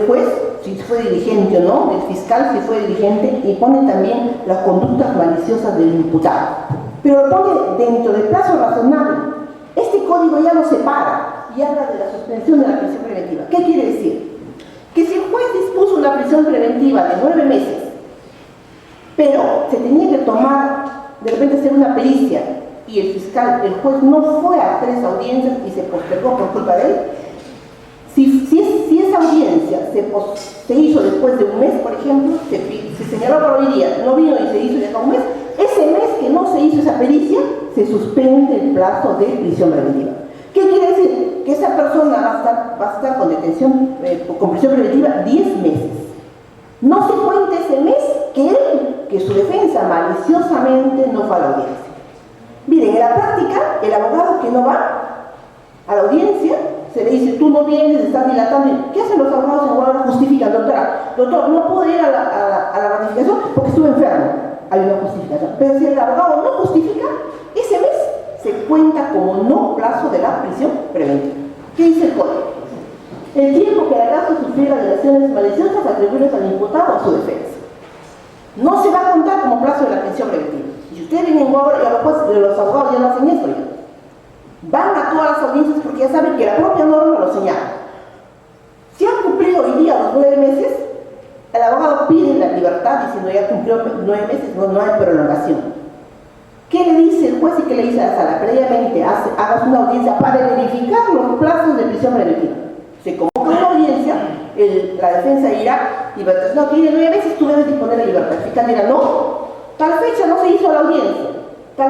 juez, si fue diligente o no, del fiscal, si fue diligente, y pone también las conductas maliciosas del imputado. Pero lo pone dentro del plazo razonable. Este código ya lo separa y habla de la suspensión de la prisión preventiva. ¿Qué quiere decir? Que si el juez dispuso una prisión preventiva de 9 meses, pero se tenía que tomar de repente hacer una pericia y el fiscal, el juez no fue a 3 audiencias y se postergó por culpa de él, si esa audiencia se hizo después de un mes, por ejemplo, se señaló para hoy día, no vino y se hizo ya un mes, ese mes que no se hizo esa pericia, se suspende el plazo de prisión preventiva. ¿Qué quiere decir? Que esa persona va a estar con detención, con prisión preventiva 10 meses. No se cuenta ese mes que su defensa maliciosamente no fue a la audiencia. Miren, en la práctica, el abogado que no va a la audiencia, se le dice, tú no vienes, estás dilatando. ¿Qué hacen los abogados en Guadalajara? Justifican, doctor, no puedo ir a la ratificación porque estuve enfermo. Hay una justificación. Pero si el abogado no justifica, ese mes se cuenta como no plazo de la prisión preventiva. ¿Qué dice el código? El tiempo que el caso sufriera delaciones maliciosas atribuibles al imputado a su defensa. No se va a contar como plazo de la prisión preventiva. Si ustedes vienen en Guadalajara, y los abogados ya no hacen esto ya. Van a todas las audiencias porque ya saben que la propia norma lo señala. Si han cumplido hoy día los 9 meses, el abogado pide la libertad diciendo ya cumplió 9 meses, no hay prolongación. ¿Qué le dice el juez y qué le dice a la sala? Previamente hagas una audiencia para verificar los plazos de prisión preventiva. Se convoca una audiencia, la defensa dirá, libertad, no, tiene 9 meses, tú debes disponer de libertad. El fiscal dirá, no, tal fecha no se hizo la audiencia.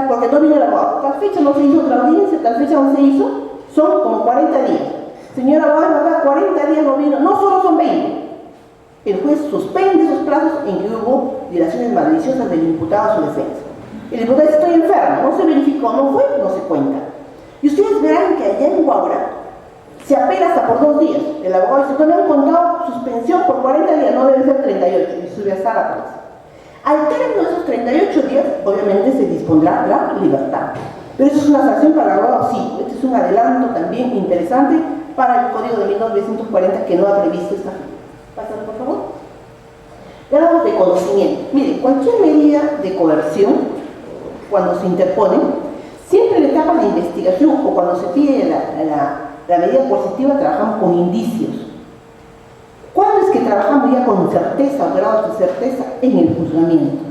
Porque no vino el abogado, tal fecha no se hizo otra audiencia, tal fecha no se hizo, son como 40 días. Señor abogado, acá 40 días no vino, no solo son 20. El juez suspende esos plazos en que hubo dilaciones maliciosas del imputado a su defensa. El imputado dice, estoy enfermo, no se verificó, no fue, no se cuenta. Y ustedes verán que allá en Guaura se apela hasta por 2 días. El abogado dice, no me han contado suspensión por 40 días, no debe ser 38, y sube a sala por eso. Al término de esos 38 días, obviamente se dispondrá la libertad. Pero eso es una sanción para el abogado, sí. Este es un adelanto también interesante para el Código de 1940 que no ha previsto esta figura. Pásalo, por favor. Grado de conocimiento. Mire, cualquier medida de coerción, cuando se interpone, siempre en la etapa de investigación o cuando se pide la medida coercitiva, trabajamos con indicios. ¿Cuándo es que trabajamos ya con certeza o grados de certeza? En el juzgamiento,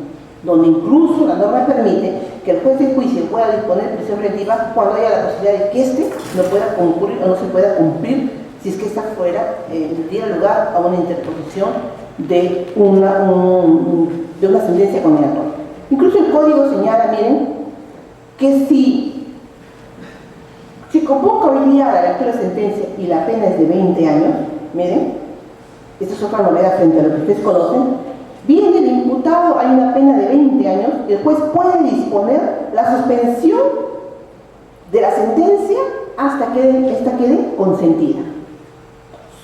donde incluso la norma permite que el juez de juicio pueda disponer prisión preventiva cuando haya la posibilidad de que éste no pueda concurrir o no se pueda cumplir si es que está fuera, diera lugar a una interposición de una sentencia condenatoria. Incluso el código señala, miren, que si convoca hoy día a la lectura de sentencia y la pena es de 20 años, miren, esta es otra novedad frente a lo que ustedes conocen, bien del imputado hay una pena de 20 años, el juez puede disponer la suspensión de la sentencia hasta que esta quede consentida.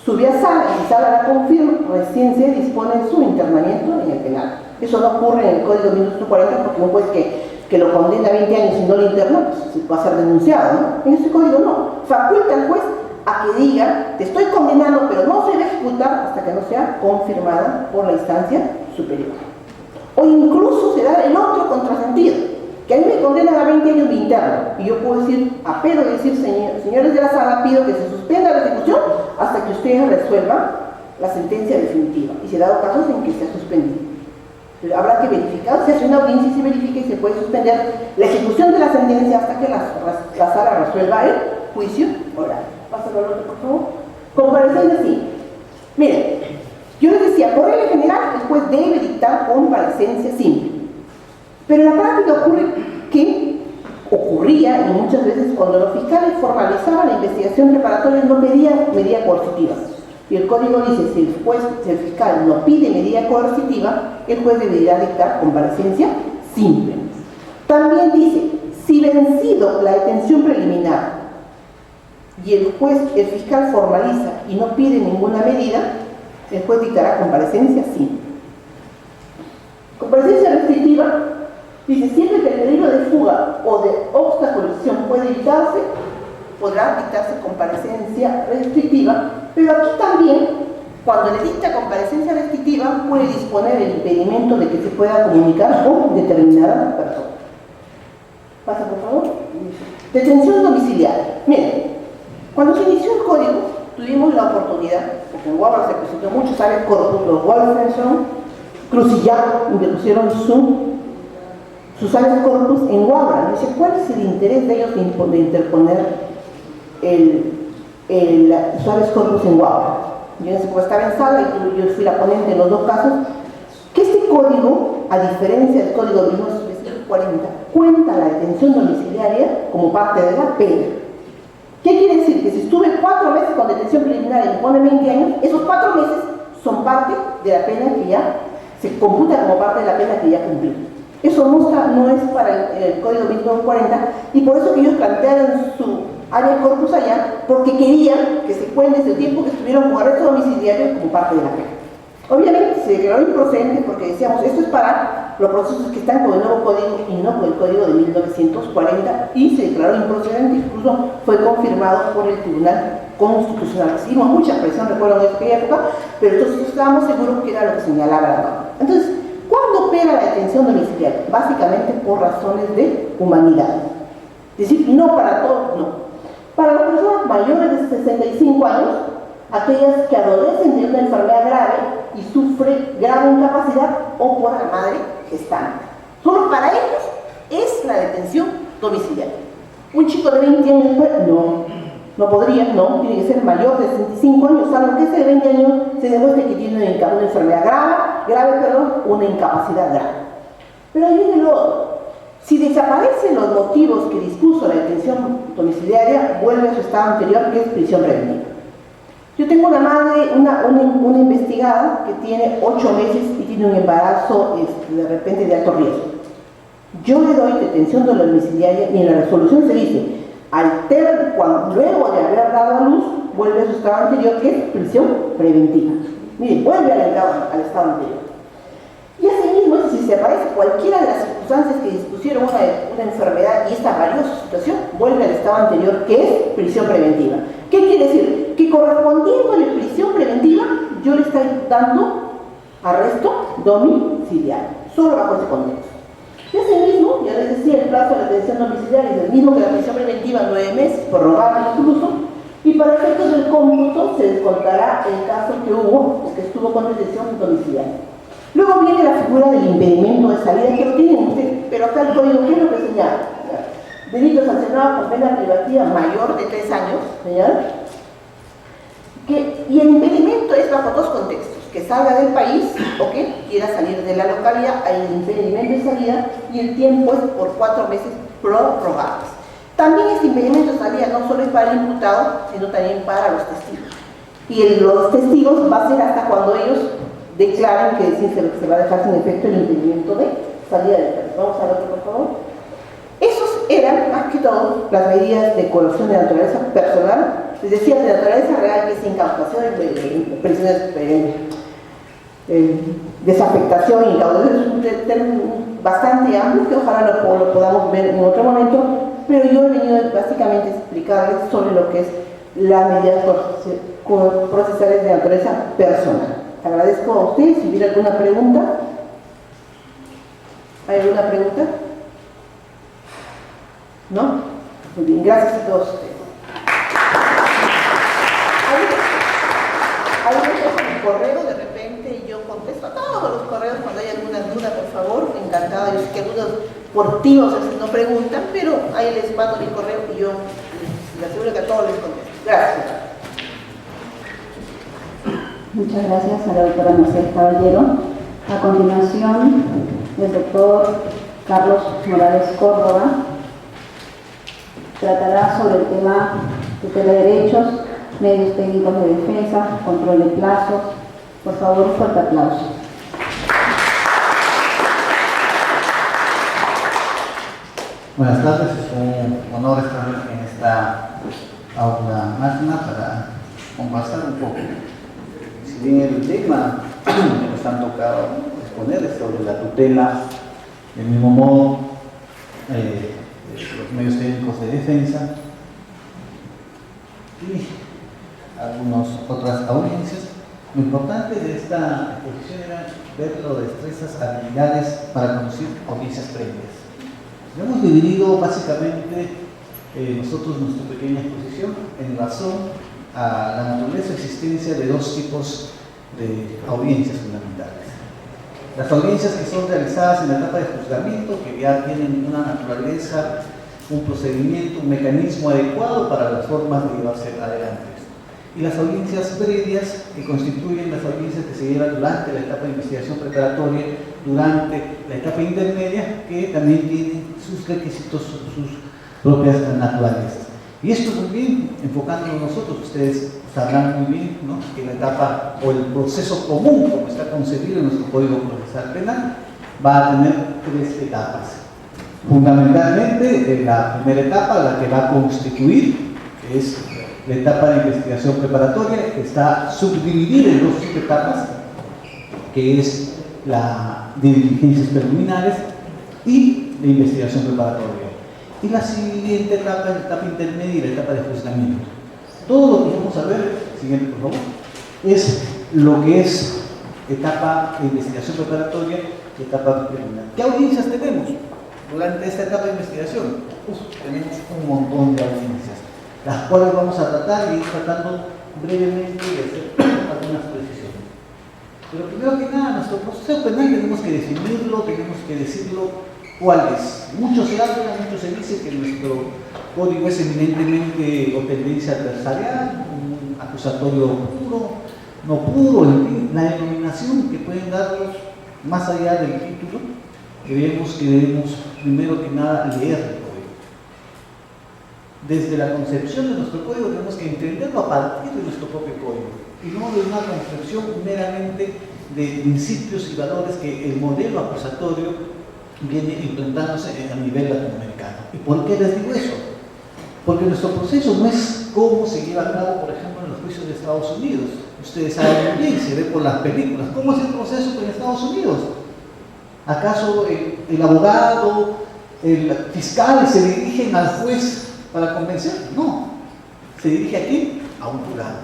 Sube a sala y si sala la confirma, recién se dispone de su internamiento en el penal. Eso no ocurre en el Código de 1940 porque un juez que lo condena a 20 años y no lo interna, pues va a ser denunciado, ¿no? En este código no. Faculta al juez a que diga, te estoy condenando, pero no se debe ejecutar hasta que no sea confirmada por la instancia superior. O incluso se da el otro contrasentido, que a mí me condenan a 20 años de interno, y yo puedo decir, apelo y decir, señores de la sala, pido que se suspenda la ejecución hasta que ustedes resuelvan la sentencia definitiva, y se ha dado casos en que se ha suspendido. Pero habrá que verificar, se hace una audiencia y se verifica y se puede suspender la ejecución de la sentencia hasta que la sala resuelva el juicio oral. Pásalo al otro, por favor. Comparecencia sí. Miren, yo les decía, por regla general, el juez debe dictar comparecencia simple. Pero en la práctica ocurría, y muchas veces cuando los fiscales formalizaban la investigación preparatoria, no pedían medida coercitiva. Y el código dice, si el fiscal no pide medida coercitiva, el juez debería dictar comparecencia simple. También dice, si vencido la detención preliminar y el fiscal formaliza y no pide ninguna medida, el juez dictará comparecencia simple. Comparecencia restrictiva dice, siempre que el peligro de fuga o de obstaculización puede evitarse, podrá dictarse comparecencia restrictiva, pero aquí también, cuando le dicta comparecencia restrictiva, puede disponer el impedimento de que se pueda comunicar con determinada persona. Pasa, por favor. Detención domiciliaria. Miren, cuando se inició el código, tuvimos la oportunidad, porque en Guatemala se presentó mucho, ¿saben? Corpus, los Wolfenson, Crucillato, donde pusieron su sus habeas corpus en Huabra. Dice, ¿cuál es el interés de ellos de interponer su habeas corpus en Huabra? Yo en ese momento estaba en sala y yo fui la ponente en los dos casos, que este código, a diferencia del código de 1940, cuenta la detención domiciliaria como parte de la pena. ¿Qué quiere decir? Que si estuve 4 meses con detención preliminar y me pone 20 años, esos 4 meses son parte de la pena que ya se computa como parte de la pena que ya cumplí. Eso no es para el Código 1940 y por eso que ellos plantearon su habeas corpus allá, porque querían que se cuente ese tiempo que estuvieron con arresto domiciliario como parte de la pena. Obviamente se declaró improcedente porque decíamos, esto es para los procesos que están con el nuevo código y no con el código de 1940, y se declaró improcedente, incluso fue confirmado por el Tribunal Constitucional. Recibimos mucha presión, recuerdo en aquella época, pero entonces estábamos seguros que era lo que señalaba la norma. Entonces, ¿cuándo opera la detención domiciliaria? Básicamente por razones de humanidad. Es decir, no para todos, no. Para las personas mayores de 65 años, aquellas que adolecen de una enfermedad grave y sufren grave incapacidad, o por la madre gestante. Solo para ellos es la detención domiciliaria. Un chico de 20 años, no podría, no, tiene que ser mayor de 65 años, salvo que ese de 20 años se demuestre que tiene una enfermedad una incapacidad grave. Pero ahí viene lo otro. Si desaparecen los motivos que dispuso la detención domiciliaria, vuelve a su estado anterior, que es prisión preventiva. Yo tengo una madre, una investigada que tiene 8 meses y tiene un embarazo de repente de alto riesgo. Yo le doy detención domiciliaria y en la resolución se dice, luego de haber dado a luz, vuelve a su estado anterior, que es prisión preventiva. Mire, vuelve al estado anterior. Y asimismo, si se aparece cualquiera de las circunstancias que dispusieron una enfermedad y esta varió su situación, vuelve al estado anterior, que es prisión preventiva. ¿Qué quiere decir? Que correspondiendo a la prisión preventiva, yo le estoy dando arresto domiciliario, solo bajo ese contexto. Y asimismo, ya les decía, el plazo de la detención domiciliaria es el mismo que la prisión preventiva, 9 meses, prorrogable incluso, y para efectos del cómputo se descontará el caso que estuvo con detención domiciliaria. Luego viene la figura del impedimento de salida, que lo tienen ustedes, pero acá el código, ¿qué es lo que señala? Delito sancionado con pena privativa mayor de 3 años, señala, y el impedimento es bajo 2 contextos: que salga del país o que quiera salir de la localidad, hay el impedimento de salida y el tiempo es por 4 meses prorrogables. También este impedimento de salida no solo es para el imputado, sino también para los testigos. Y los testigos va a ser hasta cuando ellos declaren que se va a dejar sin efecto el impedimento de salida del país. Vamos a ver otro, por favor. Esos eran, más que todo, las medidas de coerción de naturaleza personal, les decía, de naturaleza real, que es incautación, desafectación y incautación. Es un término bastante amplio que ojalá lo podamos ver en otro momento, pero yo he venido básicamente a explicarles sobre lo que es las medidas procesales de naturaleza personal. Agradezco a ustedes. Si hubiera alguna pregunta. ¿Hay alguna pregunta? ¿No? Muy bien, gracias a todos ustedes. ¿Hay un correo de repente y yo contesto a todos los correos cuando hay alguna duda, por favor? Encantada. Yo sé que algunos por tíos no preguntan, pero ahí les mando mi correo y yo les aseguro que a todos les contesto. Gracias. Muchas gracias a la doctora Mercedes Caballero. A continuación, el doctor Carlos Morales Córdoba tratará sobre el tema tutela de derechos, medios técnicos de defensa, control de plazos. Por favor, un fuerte aplauso. Buenas tardes, es un honor estar en esta aula magna para conversar un poco. Si bien el tema que nos han tocado exponer es sobre la tutela, del mismo modo, los medios técnicos de defensa y algunas otras audiencias, lo importante de esta exposición era ver las destrezas, habilidades para conducir audiencias previas. Lo hemos dividido básicamente nosotros nuestra pequeña exposición en razón a la naturaleza y existencia de 2 tipos de audiencias fundamentales. Las audiencias que son realizadas en la etapa de juzgamiento, que ya tienen una naturaleza, un procedimiento, un mecanismo adecuado para las formas de llevarse adelante. Y las audiencias previas, que constituyen las audiencias que se llevan durante la etapa de investigación preparatoria, durante la etapa intermedia, que también tienen sus requisitos, sus propias naturalezas. Y esto también, enfocándonos nosotros, ustedes sabrán muy bien, ¿no?, que la etapa o el proceso común, como está concebido en nuestro Código Procesal Penal, va a tener 3 etapas. Fundamentalmente, la primera etapa, la que va a constituir, que es la etapa de investigación preparatoria, que está subdividida en 2 subetapas, que es la de diligencias preliminares y la investigación preparatoria. Y la siguiente etapa, la etapa intermedia y la etapa de juzgamiento. Todo lo que vamos a ver, siguiente por favor, es lo que es etapa de investigación preparatoria y etapa preliminar. ¿Qué audiencias tenemos durante esta etapa de investigación? Tenemos un montón de audiencias, las cuales vamos a tratar y ir tratando brevemente de hacer algunas precisiones. Pero primero que nada, nuestro proceso penal tenemos que definirlo, tenemos que decirlo cuál es. Mucho se habla, mucho se dice que nuestro código es eminentemente o tendencia adversarial, un acusatorio puro, no puro, en fin, la denominación que pueden darnos más allá del título, creemos que debemos primero que nada leer el código. Desde la concepción de nuestro código tenemos que entenderlo a partir de nuestro propio código y no de una concepción meramente de principios y valores que el modelo acusatorio viene implantándose a nivel latinoamericano. ¿Y por qué les digo eso? Porque nuestro proceso no es como se lleva a cabo, por ejemplo, en los juicios de Estados Unidos. Ustedes saben muy bien, se ve por las películas. ¿Cómo es el proceso en Estados Unidos? ¿Acaso el abogado, el fiscal se dirigen al juez para convencer? No. ¿Se dirige a quién? A un jurado.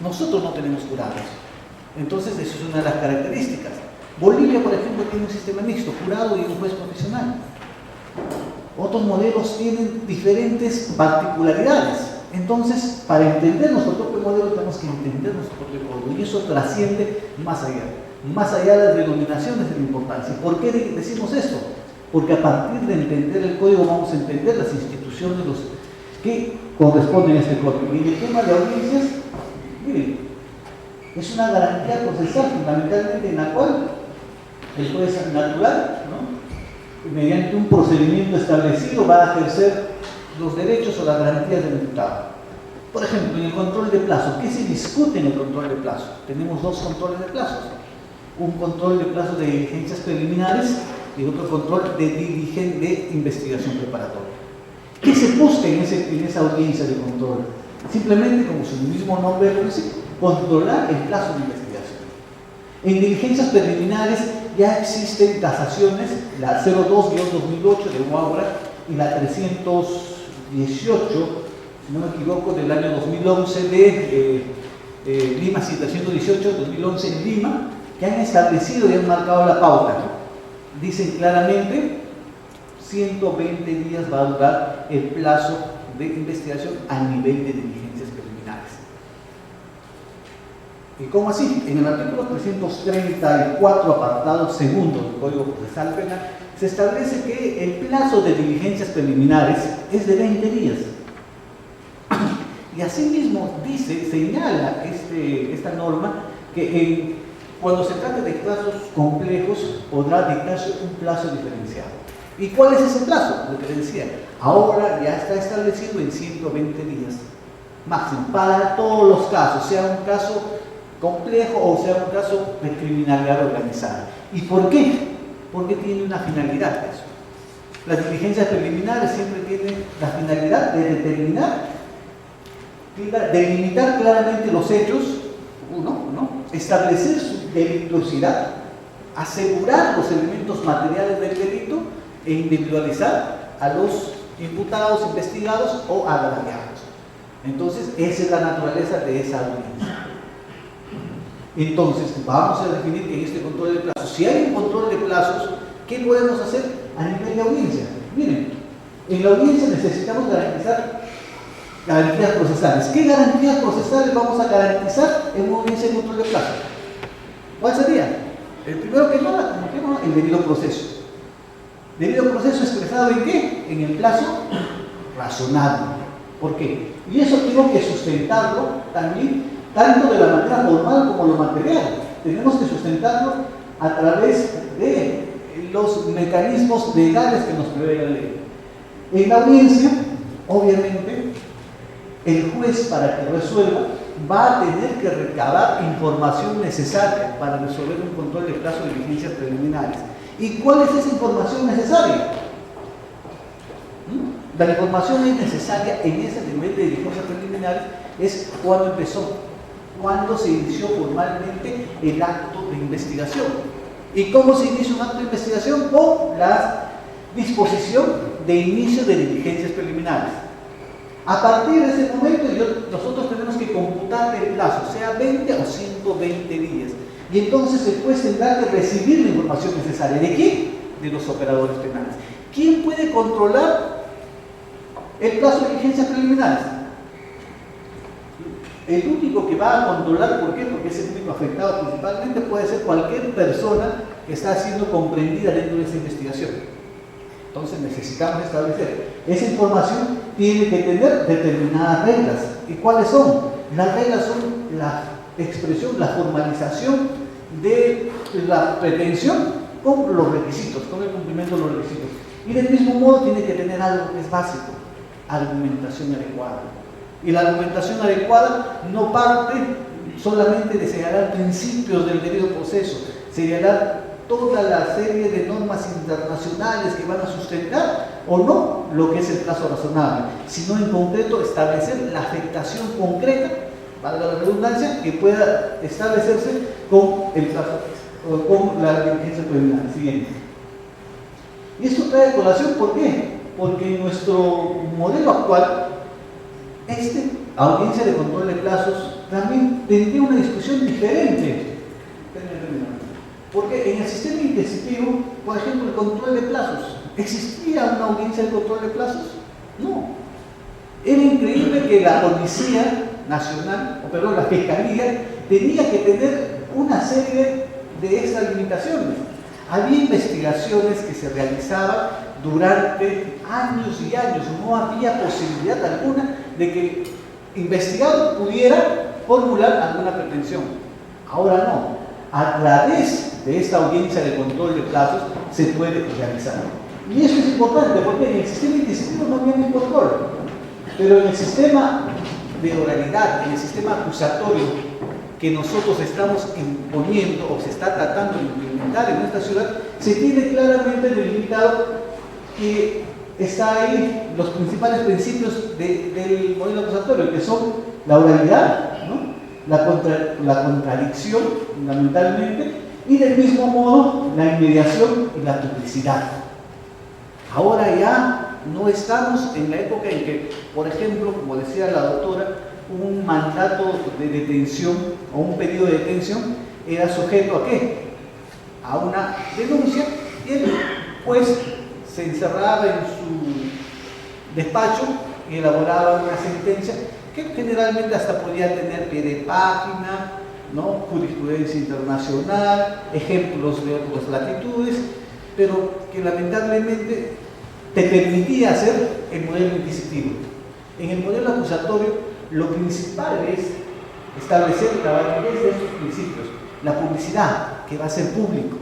Nosotros no tenemos jurados. Entonces, eso es una de las características. Bolivia, por ejemplo, tiene un sistema mixto, jurado y un juez profesional. Otros modelos tienen diferentes particularidades. Entonces, para entender nuestro propio modelo, tenemos que entender nuestro propio código. Y eso trasciende más allá de las denominaciones de la importancia. ¿Por qué decimos esto? Porque a partir de entender el código vamos a entender las instituciones que corresponden a este código. Y en el tema de audiencias, miren, es una garantía procesal fundamentalmente en la cual el juez natural, ¿no?, mediante un procedimiento establecido va a ejercer los derechos o las garantías del imputado. Por ejemplo, en el control de plazo, ¿qué se discute en el control de plazo? Tenemos 2 controles de plazos. Un control de plazo de diligencias preliminares y otro control de investigación preparatoria. ¿Qué se busca en esa audiencia de control? Simplemente, como su mismo nombre lo dice, controlar el plazo de investigación. En diligencias preliminares ya existen tasaciones, la 02-2008 de Huaura y la 318, si no me equivoco, del año 2011 de Lima, sí, 318-2011 en Lima, que han establecido y han marcado la pauta. Dicen claramente 120 días va a durar el plazo de investigación a nivel de diligencias preliminares. ¿Y cómo así? En el artículo 334, apartado segundo del Código Procesal Penal, se establece que el plazo de diligencias preliminares es de 20 días. Y asimismo señala esta norma que cuando se trate de plazos complejos podrá dictarse un plazo diferenciado. ¿Y cuál es ese plazo? Lo que les decía, ahora ya está establecido en 120 días máximo para todos los casos, sea un caso complejo o sea un caso de criminalidad organizada. ¿Y por qué? Porque tiene una finalidad eso. Las diligencias preliminares siempre tienen la finalidad de delimitar claramente los hechos, establecer su delictuosidad, asegurar los elementos materiales del delito e individualizar a los imputados, investigados o agraviados. Entonces, esa es la naturaleza de esa audiencia. Entonces, vamos a definir que en este control de plazos, si hay un control de plazos, ¿qué podemos hacer a nivel de audiencia? Miren, en la audiencia necesitamos garantizar garantías procesales. ¿Qué garantías procesales vamos a garantizar en una audiencia de control de plazos? ¿Cuál sería? El primero que nada, como dijimos, el debido proceso. ¿Debido proceso expresado en qué? En el plazo razonable. ¿Por qué? Y eso tengo que sustentarlo también, tanto de la manera formal como lo material. Tenemos que sustentarlo a través de los mecanismos legales que nos prevé la ley. En la audiencia, obviamente, el juez, para que resuelva, va a tener que recabar información necesaria para resolver un control de plazo de vigencias preliminares. ¿Y cuál es esa información necesaria? La información necesaria en ese nivel de diligencias preliminares es cuándo empezó, cuándo se inició formalmente el acto de investigación. ¿Y cómo se inicia un acto de investigación? Con la disposición de inicio de diligencias preliminares. A partir de ese momento nosotros tenemos que computar el plazo, sea 20 o 120 días. Y entonces el juez tendrá que recibir la información necesaria. ¿De quién? De los operadores penales. ¿Quién puede controlar el plazo de diligencias preliminares? El único que va a controlar, ¿por qué? Porque es el único afectado principalmente, puede ser cualquier persona que está siendo comprendida dentro de esa investigación. Entonces necesitamos establecer, esa información tiene que tener determinadas reglas. ¿Y cuáles son? Las reglas son la expresión, la formalización de la pretensión con los requisitos, con el cumplimiento de los requisitos. Y del mismo modo tiene que tener algo que es básico, argumentación adecuada. Y la argumentación adecuada no parte solamente de señalar principios del debido proceso, señalar toda la serie de normas internacionales que van a sustentar o no lo que es el plazo razonable, sino en concreto establecer la afectación concreta, valga la redundancia, que pueda establecerse con el plazo, con la diligencia preliminar siguiente. Y esto trae a colación, ¿por qué? Porque en nuestro modelo actual, audiencia de control de plazos también tendría una discusión diferente. Porque en el sistema inquisitivo, por ejemplo, el control de plazos, ¿existía una audiencia de control de plazos? No. Era increíble que la Policía Nacional, o perdón, la Fiscalía, tenía que tener una serie de extralimitaciones. Había investigaciones que se realizaban durante años y años, no había posibilidad alguna de que el investigado pudiera formular alguna pretensión. Ahora no. A través de esta audiencia de control de plazos se puede realizar. Y eso es importante porque en el sistema inquisitivo no había un control, pero en el sistema de oralidad, en el sistema acusatorio que nosotros estamos imponiendo o se está tratando de implementar en nuestra ciudad, se tiene claramente delimitado que está ahí los principales principios del modelo acusatorio, que son la oralidad, ¿no? La contradicción, fundamentalmente, y del mismo modo la inmediación y la publicidad. Ahora ya no estamos en la época en que, por ejemplo, como decía la doctora, un mandato de detención o un pedido de detención era sujeto ¿a qué? A una denuncia, y el juez se encerraba en su despacho y elaboraba una sentencia que generalmente hasta podía tener pie de página, ¿no? Jurisprudencia internacional, ejemplos de otras latitudes, pero que lamentablemente te permitía hacer el modelo inquisitivo. En el modelo acusatorio, lo principal es establecer la validez de estos principios, la publicidad, que va a ser público.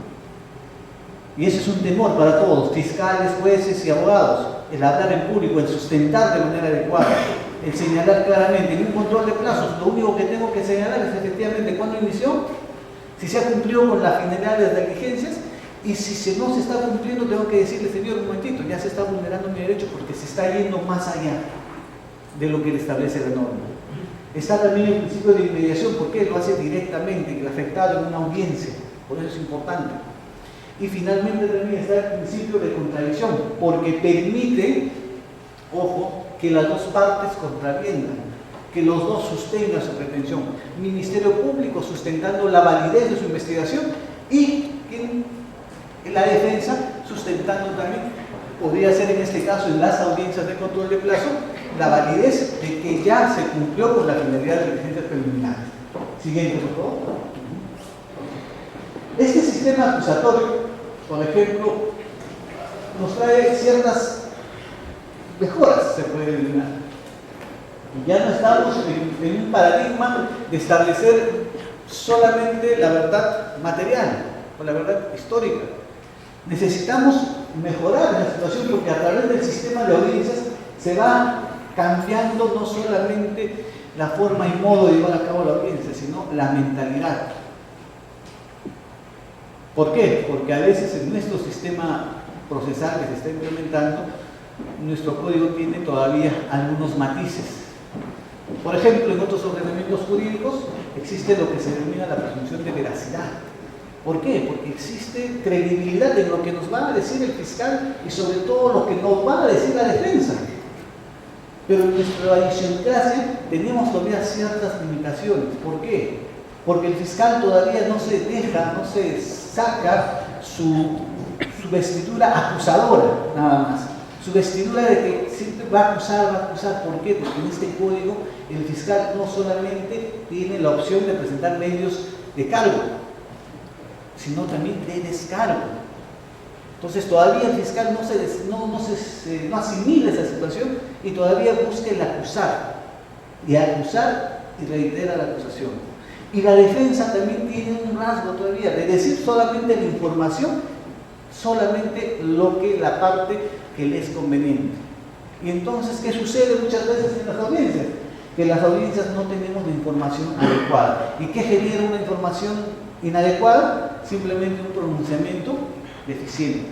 Y eso es un temor para todos, fiscales, jueces y abogados, el hablar en público, el sustentar de manera adecuada, el señalar claramente. En un control de plazos, lo único que tengo que señalar es efectivamente cuándo inició, si se ha cumplido con la finalidad de las diligencias, y si no se está cumpliendo, tengo que decirle, señor, un momentito, ya se está vulnerando mi derecho porque se está yendo más allá de lo que le establece la norma. Está también el principio de inmediación, porque lo hace directamente, el afectado en una audiencia, por eso es importante. Y finalmente también está el principio de contradicción, porque permite, ojo, que las dos partes contraviendan, que los dos sostengan su pretensión. Ministerio Público sustentando la validez de su investigación y la defensa sustentando también, podría ser en este caso en las audiencias de control de plazo, la validez de que ya se cumplió con la finalidad de diligencias preliminares. Siguiente, por favor. Este sistema acusatorio, por ejemplo, nos trae ciertas mejoras, se puede eliminar. Y ya no estamos en un paradigma de establecer solamente la verdad material o la verdad histórica. Necesitamos mejorar la situación porque a través del sistema de audiencias se va cambiando no solamente la forma y modo de llevar a cabo la audiencia, sino la mentalidad. ¿Por qué? Porque a veces en nuestro sistema procesal que se está implementando, nuestro código tiene todavía algunos matices. Por ejemplo, en otros ordenamientos jurídicos existe lo que se denomina la presunción de veracidad. ¿Por qué? Porque existe credibilidad en lo que nos va a decir el fiscal y sobre todo lo que nos va a decir la defensa. Pero en nuestra idiosincrasia tenemos todavía ciertas limitaciones. ¿Por qué? Porque el fiscal todavía no se deja, no se saca su vestidura acusadora, nada más. Su vestidura de que siempre va a acusar. ¿Por qué? Porque en este código el fiscal no solamente tiene la opción de presentar medios de cargo, sino también de descargo. Entonces todavía el fiscal no asimila esa situación y todavía busca el acusar y reitera la acusación. Y la defensa también tiene un rasgo todavía de decir solamente la información, solamente lo que la parte que le es conveniente. Y entonces, ¿qué sucede muchas veces en las audiencias? Que las audiencias no tenemos la información adecuada. ¿Y qué genera una información inadecuada? Simplemente un pronunciamiento deficiente.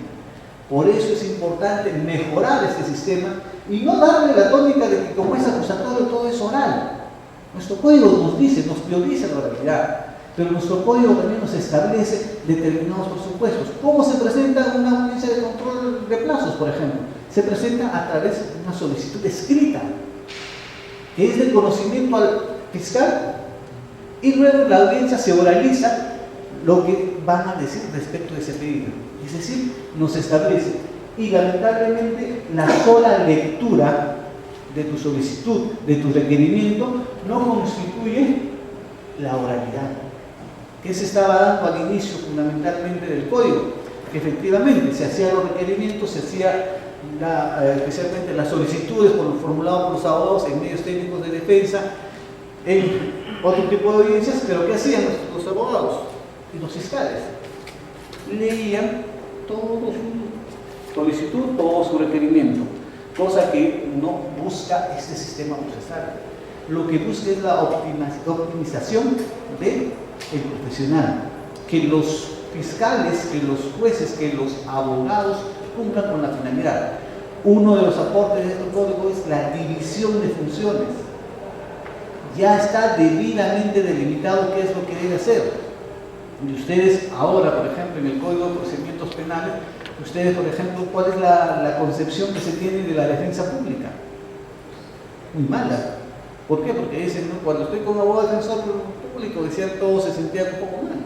Por eso es importante mejorar este sistema y no darle la tónica de que como es acusatorio todo es oral. Nuestro código nos prioriza la oralidad, pero nuestro código también nos establece determinados presupuestos. ¿Cómo se presenta una audiencia de control de plazos, por ejemplo? Se presenta a través de una solicitud escrita, que es de conocimiento al fiscal, y luego la audiencia se oraliza lo que van a decir respecto de ese pedido. Es decir, nos establece, y lamentablemente la sola lectura de tu solicitud, de tu requerimiento, no constituye la oralidad, que se estaba dando al inicio fundamentalmente del código, que efectivamente se hacían los requerimientos, se hacía especialmente las solicitudes formuladas por los abogados en medios técnicos de defensa, en otro tipo de audiencias, pero ¿qué hacían los abogados y los fiscales? Leían todo su solicitud, todo su requerimiento, cosa que no busca este sistema procesal. Lo que busca es la optimización del profesional, que los fiscales, que los jueces, que los abogados cumplan con la finalidad. Uno de los aportes de este código es la división de funciones. Ya está debidamente delimitado qué es lo que debe hacer. Y ustedes ahora, por ejemplo, en el Código de Procedimientos Penales, ustedes, por ejemplo, ¿cuál es la concepción que se tiene de la defensa pública? Muy mala. ¿Por qué? Porque dicen, ¿no? Cuando estoy con abogado defensor público, decían, todos se sentían un poco mal.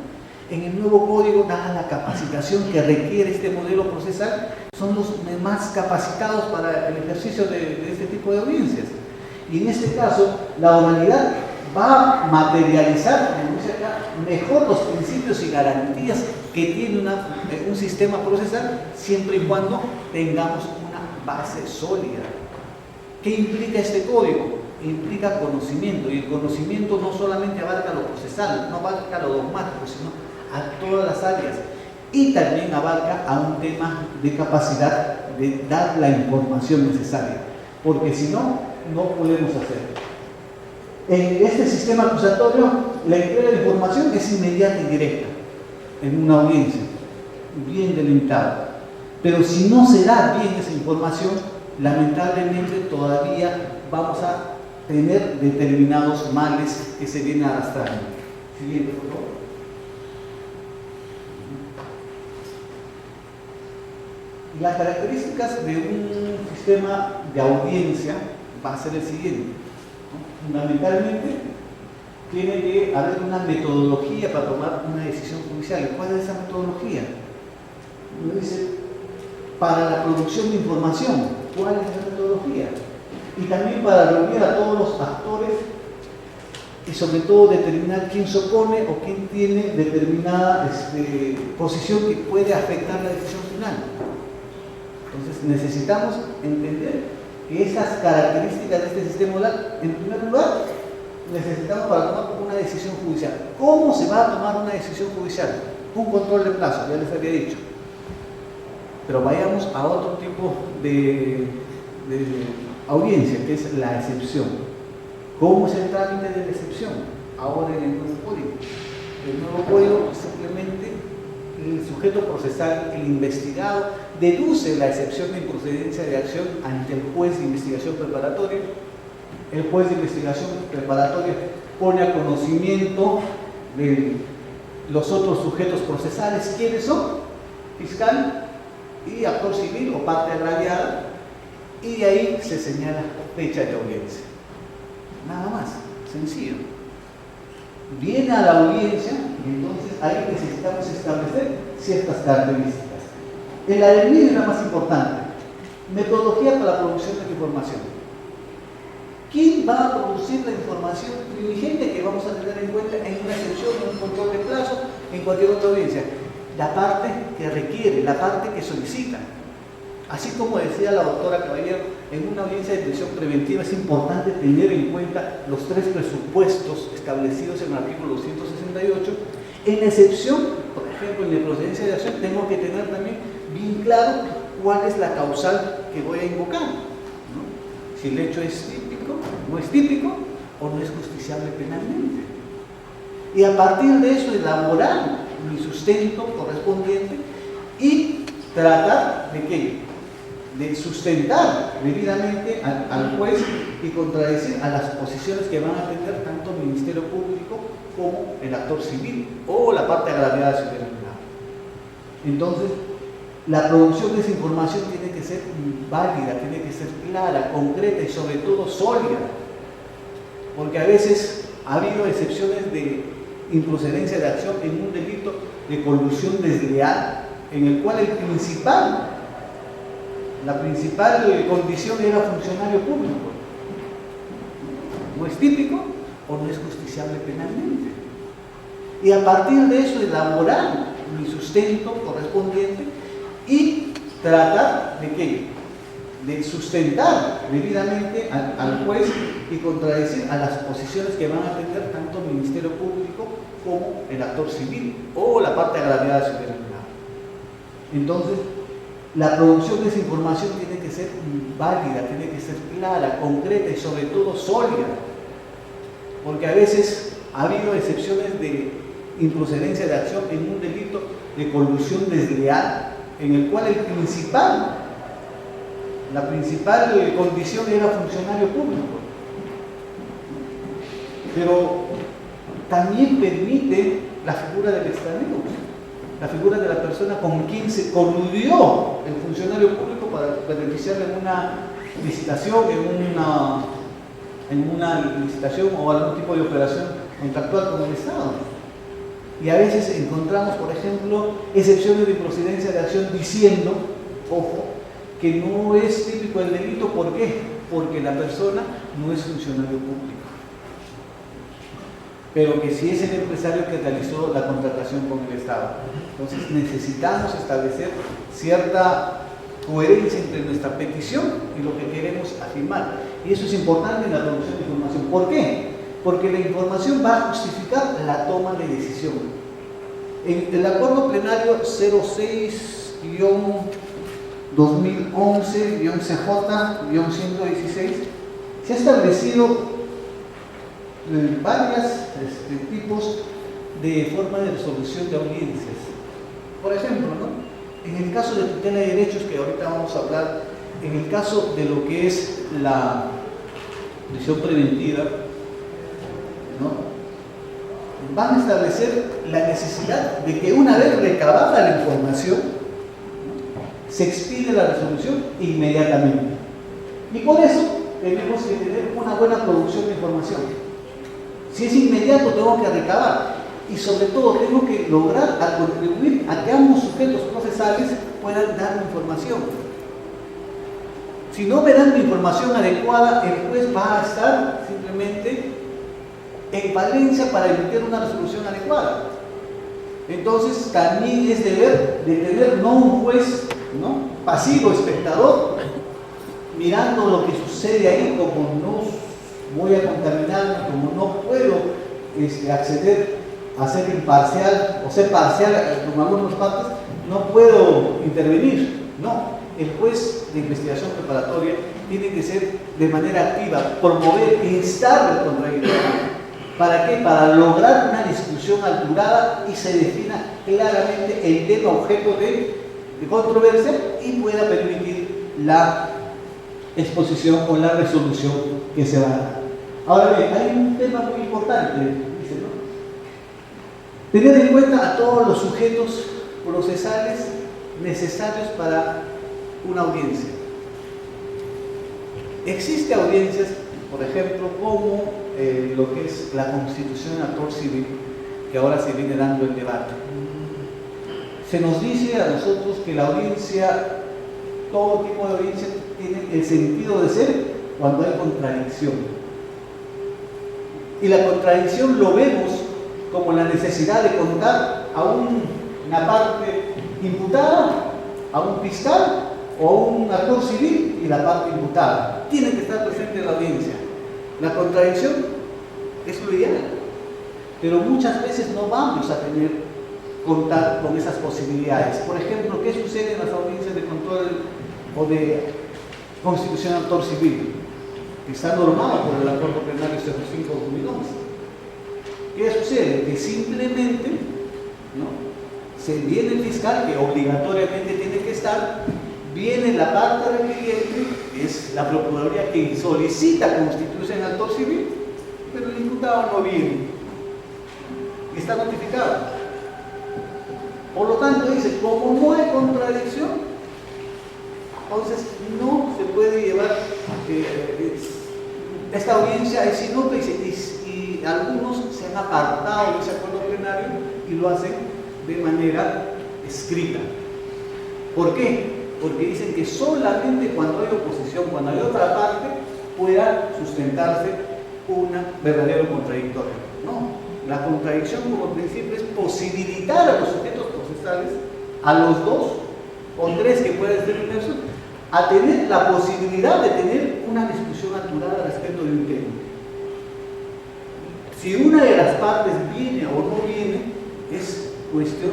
En el nuevo código, dada la capacitación que requiere este modelo procesal, son los más capacitados para el ejercicio de este tipo de audiencias. Y en este caso, la oralidad va a materializar, como dice acá, mejor los principios y garantías que tiene un sistema procesal, siempre y cuando tengamos una base sólida. ¿Qué implica este código? Implica conocimiento, y el conocimiento no solamente abarca lo procesal, no abarca lo dogmático, sino a todas las áreas, y también abarca a un tema de capacidad de dar la información necesaria, porque si no, no podemos hacer. En este sistema acusatorio, la entrega de información es inmediata y directa, en una audiencia, bien delimitada. Pero si no se da bien esa información, lamentablemente todavía vamos a tener determinados males que se vienen arrastrando. Siguiente, por favor. Las características de un sistema de audiencia va a ser el siguiente. Fundamentalmente, tiene que haber una metodología para tomar una decisión judicial. ¿Cuál es esa metodología? Uno dice, para la producción de información, ¿cuál es la metodología? Y también para reunir a todos los actores y sobre todo determinar quién se opone o quién tiene determinada posición que puede afectar la decisión final. Entonces necesitamos entender que esas características de este sistema oral, en primer lugar, necesitamos para tomar una decisión judicial. ¿Cómo se va a tomar una decisión judicial? Un control de plazo, ya les había dicho. Pero vayamos a otro tipo de audiencia, que es la excepción. ¿Cómo es el trámite de la excepción? Ahora en el nuevo código. El nuevo código simplemente el sujeto procesal, el investigado, deduce la excepción de improcedencia de acción ante el juez de investigación preparatoria. El juez de investigación preparatoria pone a conocimiento de los otros sujetos procesales. ¿Quiénes son? Fiscal y actor civil o parte agraviada, y de ahí se señala fecha de audiencia. Nada más, sencillo. Viene a la audiencia y entonces ahí necesitamos establecer ciertas características. En la del medio es la más importante: metodología para la producción de la información. ¿Quién va a producir la información primigente que vamos a tener en cuenta en una excepción, en un control de plazo, en cualquier otra audiencia? La parte que requiere, la parte que solicita. Así como decía la doctora Caballero, en una audiencia de prisión preventiva es importante tener en cuenta los 3 presupuestos establecidos en el artículo 268. En la excepción, por ejemplo, en la procedencia de acción, tengo que tener también bien claro cuál es la causal que voy a invocar, ¿no? Si el hecho es típico, no es típico o no es justiciable penalmente. Y a partir de eso elaborar mi sustento correspondiente y tratar de ¿qué? De sustentar debidamente al juez y contradecir a las posiciones que van a tener tanto el Ministerio Público como el actor civil o la parte agraviada si hubiera un lado. Entonces, la producción de esa información tiene que ser válida, tiene que ser clara, concreta y sobre todo sólida, porque a veces ha habido excepciones de improcedencia de acción en un delito de colusión desleal, en el cual la principal condición era funcionario público. No es típico o no es justiciable penalmente. Y a partir de eso elaborar mi sustento correspondiente y tratar de ¿qué? De sustentar debidamente al juez y contradecir a las posiciones que van a tener tanto el Ministerio Público como el actor civil o la parte agraviada si hubiera un lado. Entonces, la producción de esa información tiene que ser válida, tiene que ser clara, concreta y sobre todo sólida, porque a veces ha habido excepciones de improcedencia de acción en un delito de colusión desleal, en el cual la principal condición era funcionario público, pero también permite la figura del extranjero, la figura de la persona con quien se coludió el funcionario público para beneficiarle en una licitación, en una licitación o algún tipo de operación contractual con el Estado. Y a veces encontramos, por ejemplo, excepciones de improcedencia de acción diciendo, ojo, que no es típico el delito. ¿Por qué? Porque la persona no es funcionario público, pero que sí es el empresario que realizó la contratación con el Estado. Entonces necesitamos establecer cierta coherencia entre nuestra petición y lo que queremos afirmar. Y eso es importante en la producción de información. ¿Por qué? Porque la información va a justificar la toma de decisión. En el acuerdo plenario 06-2011-CJ-116 se ha establecido varios tipos de forma de resolución de audiencias. Por ejemplo, ¿no? En el caso de tutela de derechos, que ahorita vamos a hablar, en el caso de lo que es la prisión preventiva, ¿no? Van a establecer la necesidad de que una vez recabada la información, ¿no?, se expide la resolución inmediatamente. Y por eso tenemos que tener una buena producción de información. Si es inmediato, tengo que recabar. Y sobre todo, tengo que lograr a contribuir a que ambos sujetos procesales puedan dar información. Si no me dan la información adecuada, el juez va a estar simplemente en falencia para emitir una resolución adecuada. Entonces también es deber de tener no un juez, ¿no?, pasivo, espectador, mirando lo que sucede ahí, como no voy a contaminarme, como no puedo acceder a ser imparcial o ser parcial en algunas partes, no puedo intervenir. No, el juez de investigación preparatoria tiene que ser de manera activa, promover, instar al contradictorio. ¿Para qué? Para lograr una discusión alturada y se defina claramente el tema objeto de controversia y pueda permitir la exposición o la resolución que se va a dar. Ahora bien, hay un tema muy importante, dice, ¿no? Tener en cuenta a todos los sujetos procesales necesarios para una audiencia. Existen audiencias, por ejemplo, como lo que es la constitución actor civil, que ahora se viene dando el debate. Se nos dice a nosotros que la audiencia, todo tipo de audiencia, tiene el sentido de ser cuando hay contradicción. Y la contradicción lo vemos como la necesidad de contar a una parte imputada, a un fiscal o a un actor civil y la parte imputada. Tiene que estar presente en la audiencia. La contradicción es lo ideal, pero muchas veces no vamos a contar con esas posibilidades. Por ejemplo, ¿qué sucede en las audiencias de control o de constitución actor civil? Que está normado por el Acuerdo Plenario 05/2011. ¿Qué sucede? Que simplemente, ¿no?, se viene el fiscal, que obligatoriamente tiene que estar, viene la parte requiriente, es la Procuraduría que solicita constituirse en actor civil, pero el imputado no viene, y está notificado. Por lo tanto, dice, como no hay contradicción, entonces no se puede llevar esta audiencia, es inútil, y algunos se han apartado de ese acuerdo plenario y lo hacen de manera escrita. ¿Por qué? Porque dicen que solamente cuando hay oposición, cuando hay otra parte, pueda sustentarse un verdadero contradictorio. No, la contradicción como principio es posibilitar a los sujetos procesales, a los dos o tres que pueden ser inmersos, a tener la posibilidad de tener una discusión alturada respecto de un tema. Si una de las partes viene o no viene, es cuestión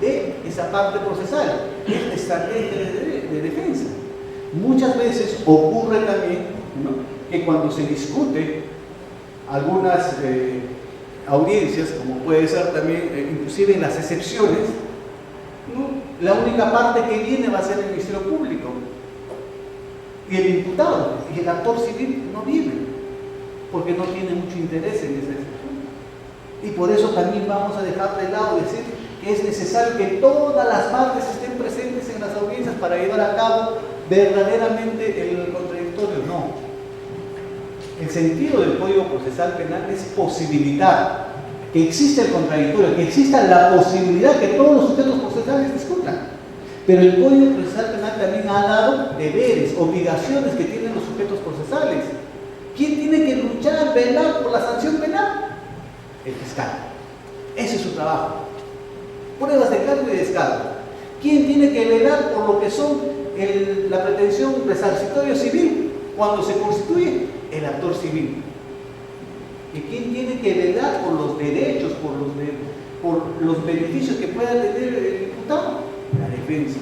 de esa parte procesal, es la estrategia de defensa. Muchas veces ocurre también, ¿no?, que cuando se discute algunas audiencias, como puede ser también inclusive en las excepciones, ¿no?, la única parte que viene va a ser el Ministerio Público y el imputado, y el actor civil no viene porque no tiene mucho interés en esa excepción. Y por eso también vamos a dejar de lado decir que es necesario que todas las partes estén presentes en las audiencias para llevar a cabo verdaderamente el contradictorio. No. El sentido del Código Procesal Penal es posibilitar que exista el contradictorio, que exista la posibilidad que todos los sujetos procesales discutan. Pero el Código Procesal Penal también ha dado deberes, obligaciones que tienen los sujetos procesales. ¿Quién tiene que luchar, velar por la sanción penal? El fiscal. Ese es su trabajo. Pruebas de cargo y descargo. ¿Quién tiene que velar por lo que son la pretensión resarcitoria civil cuando se constituye? El actor civil. ¿Y quién tiene que velar por los derechos, por los beneficios que pueda tener el imputado? La defensa.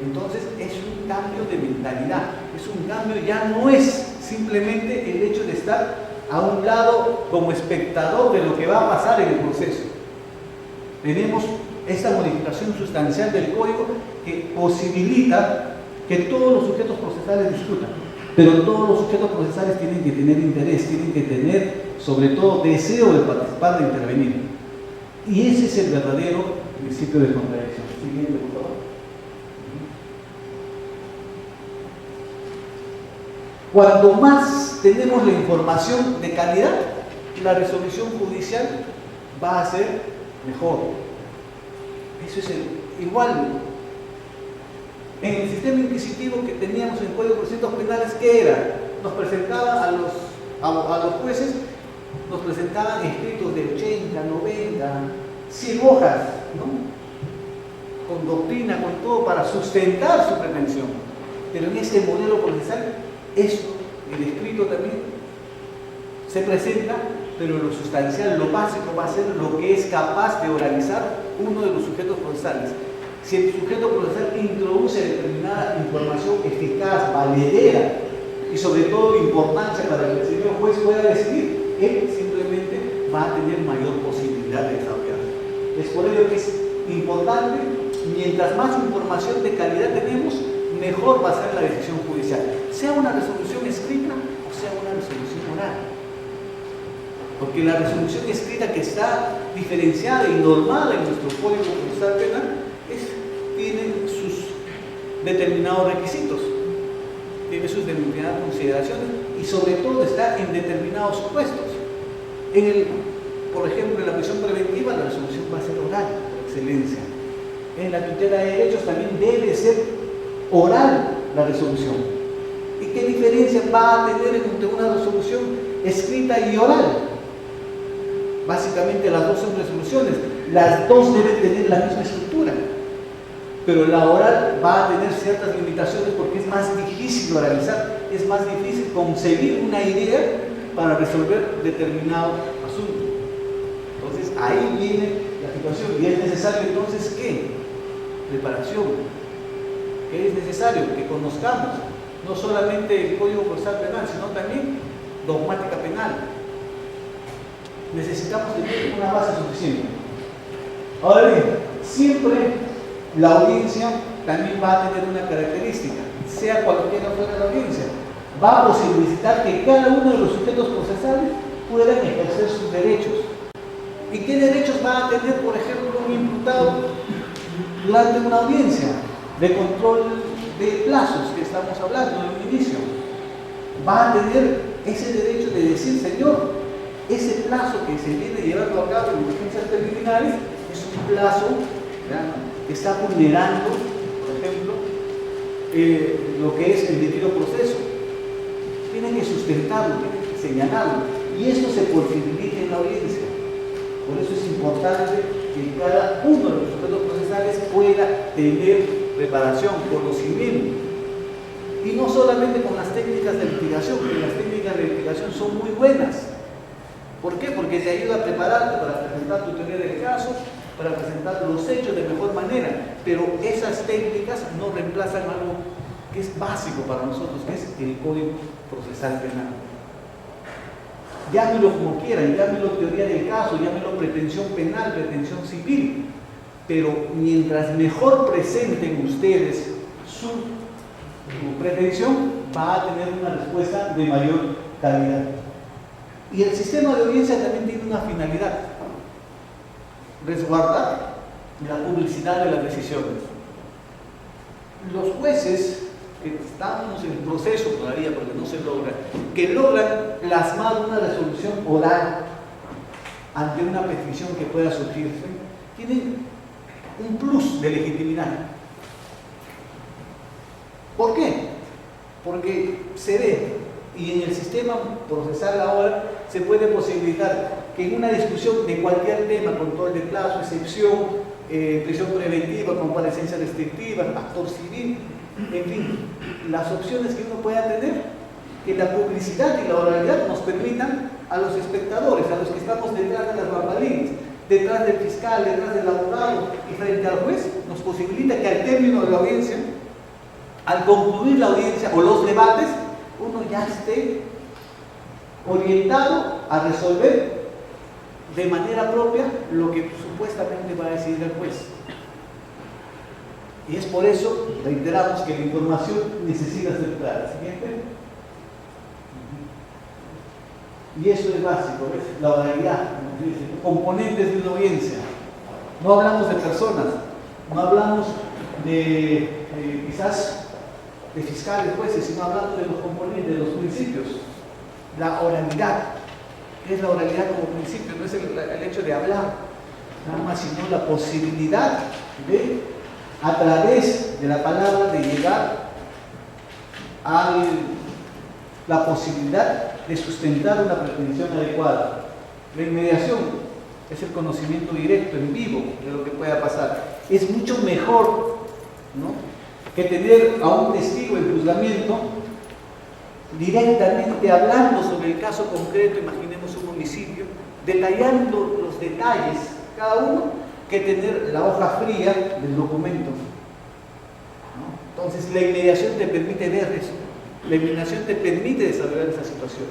Entonces es un cambio de mentalidad, es un cambio, ya no es simplemente el hecho de estar a un lado como espectador de lo que va a pasar en el proceso. Tenemos esta modificación sustancial del código que posibilita que todos los sujetos procesales discutan, pero todos los sujetos procesales tienen que tener interés, tienen que tener sobre todo deseo de participar, de intervenir. Y ese es el verdadero principio de contradicción. Siguiente, por favor. Cuanto más tenemos la información de calidad, la resolución judicial va a ser mejor. Eso es igual. En el sistema inquisitivo que teníamos en el Código de Procedimientos Penales, ¿qué era? Nos presentaba a los jueces nos presentaban escritos de 80, 90, 100 hojas, ¿no? Con doctrina, con todo, para sustentar su pretensión. Pero en este modelo procesal, eso, el escrito también se presenta, pero lo sustancial, lo básico va a ser lo que es capaz de oralizar uno de los sujetos procesales. Si el sujeto procesal introduce determinada información eficaz, valedera y sobre todo importancia para que el señor juez pueda decidir, él simplemente va a tener mayor posibilidad de desarrollar. Es por ello que es importante, mientras más información de calidad tenemos, mejor va a ser la decisión judicial, sea una resolución escrita o sea una resolución oral. Porque la resolución escrita, que está diferenciada y normada en nuestro Código Procesal Penal, tiene sus determinados requisitos, tiene sus determinadas consideraciones y sobre todo está en determinados supuestos. Por ejemplo, en la prisión preventiva la resolución va a ser oral, por excelencia. En la tutela de derechos también debe ser oral la resolución. ¿Y qué diferencia va a tener entre una resolución escrita y oral? Básicamente las dos son resoluciones, las dos deben tener la misma estructura, pero la oral va a tener ciertas limitaciones porque es más difícil oralizar, es más difícil concebir una idea para resolver determinado asunto. Entonces ahí viene la situación y es necesario entonces ¿qué? Preparación. ¿Qué es necesario? Que conozcamos no solamente el Código Procesal Penal, sino también dogmática penal. Necesitamos tener una base suficiente. Ahora bien, siempre la audiencia también va a tener una característica, sea cualquiera fuera la audiencia, va a posibilitar que cada uno de los sujetos procesales puedan ejercer sus derechos. ¿Y qué derechos va a tener, por ejemplo, un imputado durante una audiencia? De control de plazos que estamos hablando en un inicio. Va a tener ese derecho de decir, señor, ese plazo que se viene llevando a cabo en diligencias preliminares es un plazo, ¿ya?, que está vulnerando, por ejemplo, lo que es el debido proceso. Tiene que sustentarlo, tiene que señalarlo, y esto se posibilita en la audiencia. Por eso es importante que cada uno de los sujetos procesales pueda tener preparación, conocimiento, y no solamente con las técnicas de litigación, porque las técnicas de litigación son muy buenas. ¿Por qué? Porque te ayuda a prepararte para presentar tu teoría del caso, para presentar los hechos de mejor manera, pero esas técnicas no reemplazan algo que es básico para nosotros, que es el Código Procesal Penal. Llámelo como quieran, llámelo teoría del caso, llámelo pretensión penal, pretensión civil, pero mientras mejor presenten ustedes su pretensión, va a tener una respuesta de mayor calidad. Y el sistema de audiencia también tiene una finalidad: resguardar la publicidad de las decisiones. Los jueces que estamos en proceso todavía, porque no se logra, que logran plasmar una resolución oral ante una petición que pueda surgirse, tienen un plus de legitimidad. ¿Por qué? Porque se ve, y en el sistema procesal ahora se puede posibilitar que en una discusión de cualquier tema, control de plazo, excepción, prisión preventiva, comparecencia restrictiva, actor civil, en fin, las opciones que uno pueda tener, que la publicidad y la oralidad nos permitan a los espectadores, a los que estamos detrás de las bambalinas, detrás del fiscal, detrás del abogado y frente al juez, nos posibilita que al término de la audiencia, al concluir la audiencia o los debates, uno ya esté orientado a resolver de manera propia lo que supuestamente va a decidir el juez. Y es por eso, reiteramos, que la información necesita ser clara. Siguiente. Y eso es básico, ¿ves? La oralidad, componentes de una audiencia. No hablamos de personas, no hablamos de quizás de fiscales, jueces, sino hablamos de los componentes, de los principios. La oralidad. ¿Qué es la oralidad como principio? No es el hecho de hablar, nada más, sino la posibilidad de, a través de la palabra, de llegar a la posibilidad de sustentar una pretensión adecuada. La inmediación es el conocimiento directo, en vivo, de lo que pueda pasar. Es mucho mejor, ¿no?, que tener a un testigo en juzgamiento directamente hablando sobre el caso concreto, imaginemos un homicidio, detallando los detalles, cada uno, que tener la hoja fría del documento, ¿no? Entonces la inmediación te permite ver eso, la inmediación te permite desarrollar esa situación.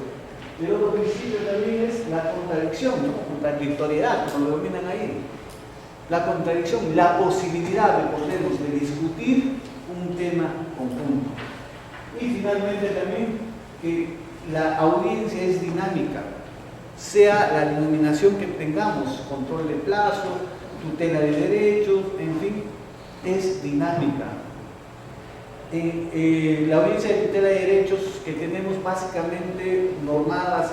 El otro principio también es la contradicción, ¿no?, contradictoriedad, como lo dominan ahí. La contradicción, la posibilidad de podernos de discutir un tema conjunto. Y finalmente también que la audiencia es dinámica, sea la denominación que tengamos, control de plazo, tutela de derechos, en fin, es dinámica. La audiencia de tutela de derechos que tenemos básicamente normadas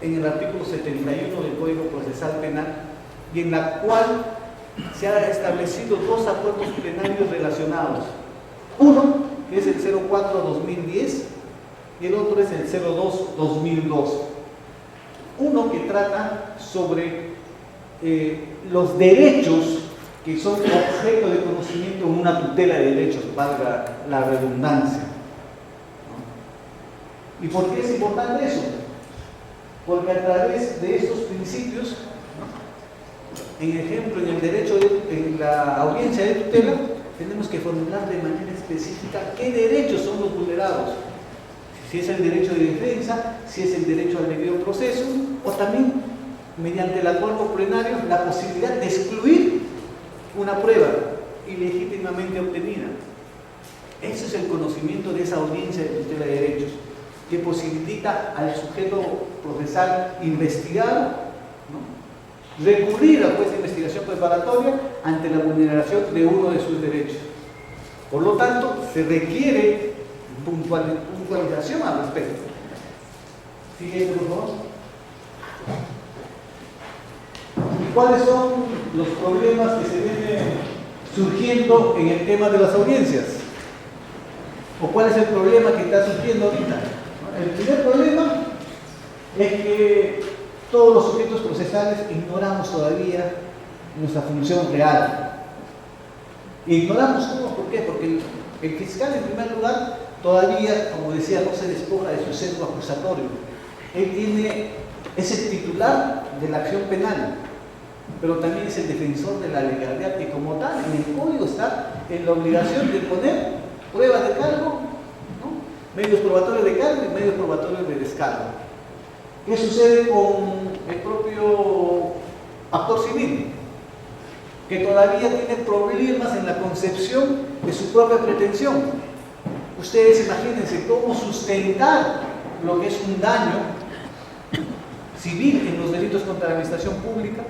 en el artículo 71 del Código Procesal Penal, y en la cual se han establecido dos acuerdos plenarios relacionados. Uno, que es el 04-2010, y el otro es el 02-2002. Uno que trata sobre los derechos que son objeto de conocimiento en una tutela de derechos, valga la redundancia, ¿no? ¿Y por qué es importante eso? Porque a través de estos principios, ¿no?, en ejemplo, en el derecho, en la audiencia de tutela, tenemos que formular de manera específica qué derechos son los vulnerados. Si es el derecho de defensa, si es el derecho al debido proceso, o también, mediante el acuerdo plenario, la posibilidad de excluir una prueba ilegítimamente obtenida. Ese es el conocimiento de esa audiencia de tutela de derechos, que posibilita al sujeto procesal investigado, ¿no?, recurrir al juez de investigación preparatoria ante la vulneración de uno de sus derechos. Por lo tanto, se requiere puntualización al respecto. Siguiente, por favor. ¿Y cuáles son los problemas que se vienen surgiendo en el tema de las audiencias? ¿O cuál es el problema que está surgiendo ahorita? El primer problema es que todos los sujetos procesales ignoramos todavía nuestra función real. Ignoramos cómo, ¿por qué? Porque el fiscal, en primer lugar, todavía, como decía, no se despoja de su sesgo acusatorio. Él es el titular de la acción penal, pero también es el defensor de la legalidad, y como tal, en el código está en la obligación de poner pruebas de cargo, ¿no?, medios probatorios de cargo y medios probatorios de descargo. ¿Qué sucede con el propio actor civil? Que todavía tiene problemas en la concepción de su propia pretensión. Ustedes imagínense cómo sustentar lo que es un daño civil en los delitos contra la administración pública,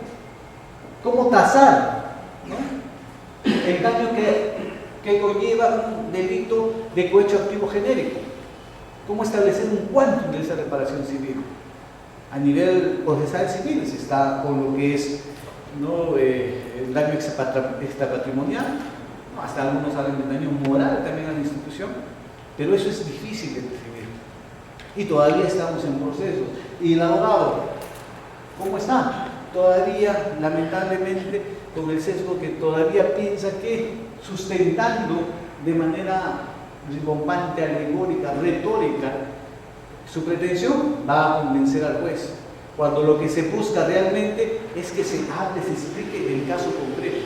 cómo tasar, ¿no?, el daño que conlleva un delito de cohecho activo genérico, cómo establecer un quantum de esa reparación civil. A nivel procesal civil se está con lo que es, ¿no?, el daño extrapatrimonial, ¿no?, hasta algunos hablan de daño moral también a la institución, pero eso es difícil de definir y todavía estamos en proceso. Y el abogado, ¿cómo está? Todavía, lamentablemente, con el sesgo que todavía piensa que sustentando de manera ribombante, alegórica, retórica su pretensión, va a convencer al juez, cuando lo que se busca realmente es que se hable, se explique el caso concreto,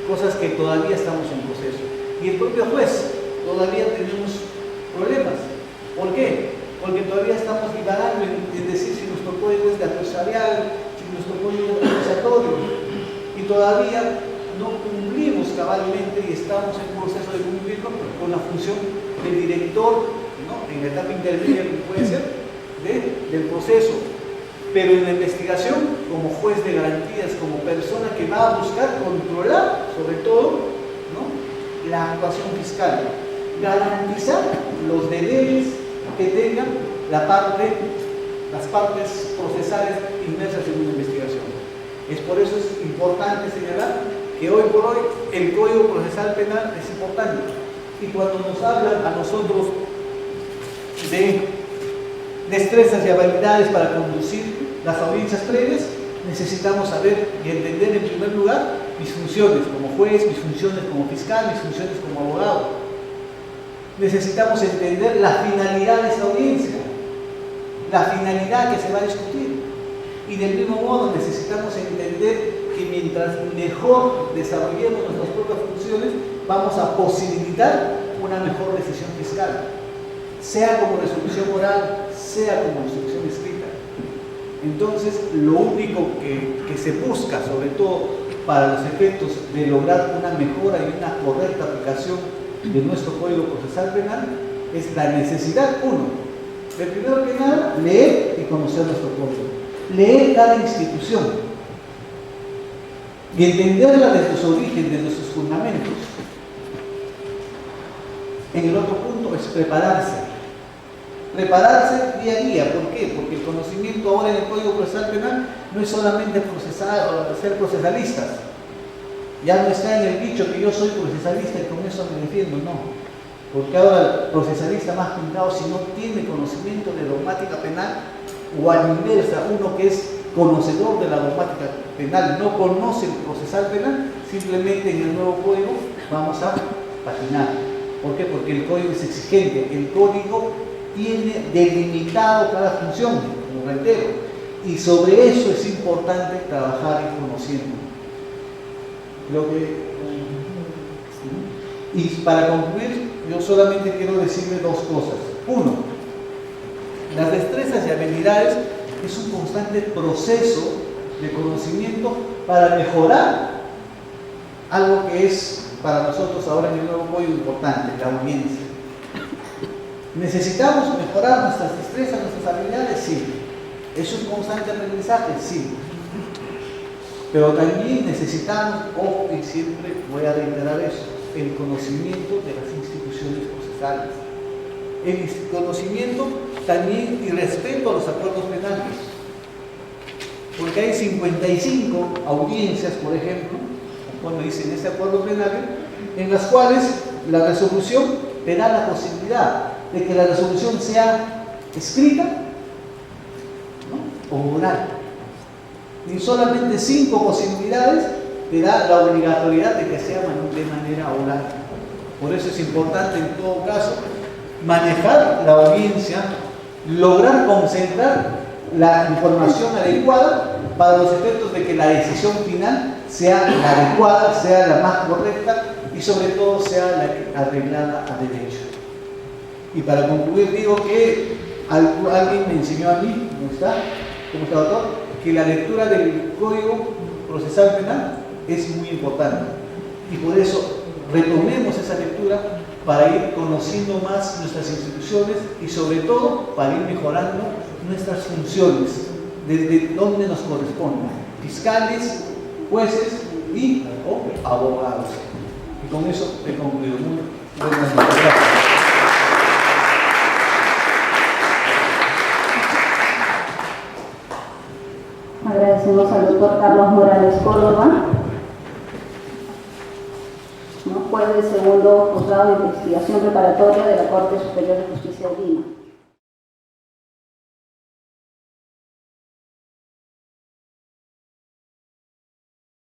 cosas que todavía estamos en proceso. Y el propio juez, todavía tenemos problemas. ¿Por qué? Porque todavía estamos divagando en decir si nuestro código es de adversarial, si nuestro código es acusatorio, y todavía no cumplimos cabalmente y estamos en proceso de cumplir con la función del director, ¿no?, en la etapa intermedia que puede ser del proceso, pero en la investigación como juez de garantías, como persona que va a buscar controlar sobre todo, ¿no?, la actuación fiscal, garantizar los deberes que tengan las partes procesales inmersas en una investigación. Es por eso es importante señalar que hoy por hoy el Código Procesal Penal es importante, y cuando nos hablan a nosotros de destrezas y habilidades para conducir las audiencias previas, necesitamos saber y entender en primer lugar mis funciones como juez, mis funciones como fiscal, mis funciones como abogado. Necesitamos entender la finalidad de esa audiencia, la finalidad que se va a discutir. Y del mismo modo necesitamos entender que mientras mejor desarrollemos nuestras propias funciones, vamos a posibilitar una mejor decisión fiscal, sea como resolución oral, sea como resolución escrita. Entonces, lo único que se busca, sobre todo para los efectos de lograr una mejora y una correcta aplicación de nuestro Código Procesal Penal, es la necesidad, uno, de primero que nada, leer y conocer nuestro código. Leer cada institución y entenderla desde sus orígenes, desde sus fundamentos. En el otro punto es prepararse día a día. ¿Por qué? Porque el conocimiento ahora en el Código Procesal Penal no es solamente ser procesalistas. Ya no está en el dicho que yo soy procesalista y con eso me defiendo, no. Porque ahora el procesalista más pintado, si no tiene conocimiento de dogmática penal, o a la inversa, uno que es conocedor de la dogmática penal no conoce el procesal penal, simplemente en el nuevo código vamos a patinar. ¿Por qué? Porque el código es exigente, el código tiene delimitado cada función, como reitero, y sobre eso es importante trabajar y conociendo. Y para concluir, yo solamente quiero decirle dos cosas. Uno, las destrezas y habilidades es un constante proceso de conocimiento para mejorar algo que es para nosotros ahora en el nuevo código importante, la audiencia. ¿Necesitamos mejorar nuestras destrezas, nuestras habilidades? Sí. ¿Es un constante aprendizaje? Sí. Pero también necesitamos, ojo, y siempre voy a reiterar eso, el conocimiento de las instituciones procesales. El conocimiento también y respeto a los acuerdos penales. Porque hay 55 audiencias, por ejemplo, cuando dicen este acuerdo penal, en las cuales la resolución te da la posibilidad de que la resolución sea escrita, ¿no?, o oral. Y solamente 5 posibilidades te da la obligatoriedad de que sea de manera oral. Por eso es importante en todo caso manejar la audiencia, lograr concentrar la información adecuada para los efectos de que la decisión final sea la adecuada, sea la más correcta y sobre todo sea la arreglada a derecho. Y para concluir digo que alguien me enseñó a mí, ¿cómo está doctor?, que la lectura del Código Procesal Penal es muy importante y por eso retomemos esa lectura para ir conociendo más nuestras instituciones y sobre todo para ir mejorando nuestras funciones desde donde nos corresponden, fiscales, jueces y abogados. Y con eso he concluido. Muy buenas noches. Agradecemos al doctor Carlos Morales Córdoba, juez del segundo juzgado de investigación preparatoria de la Corte Superior de Justicia de Lima.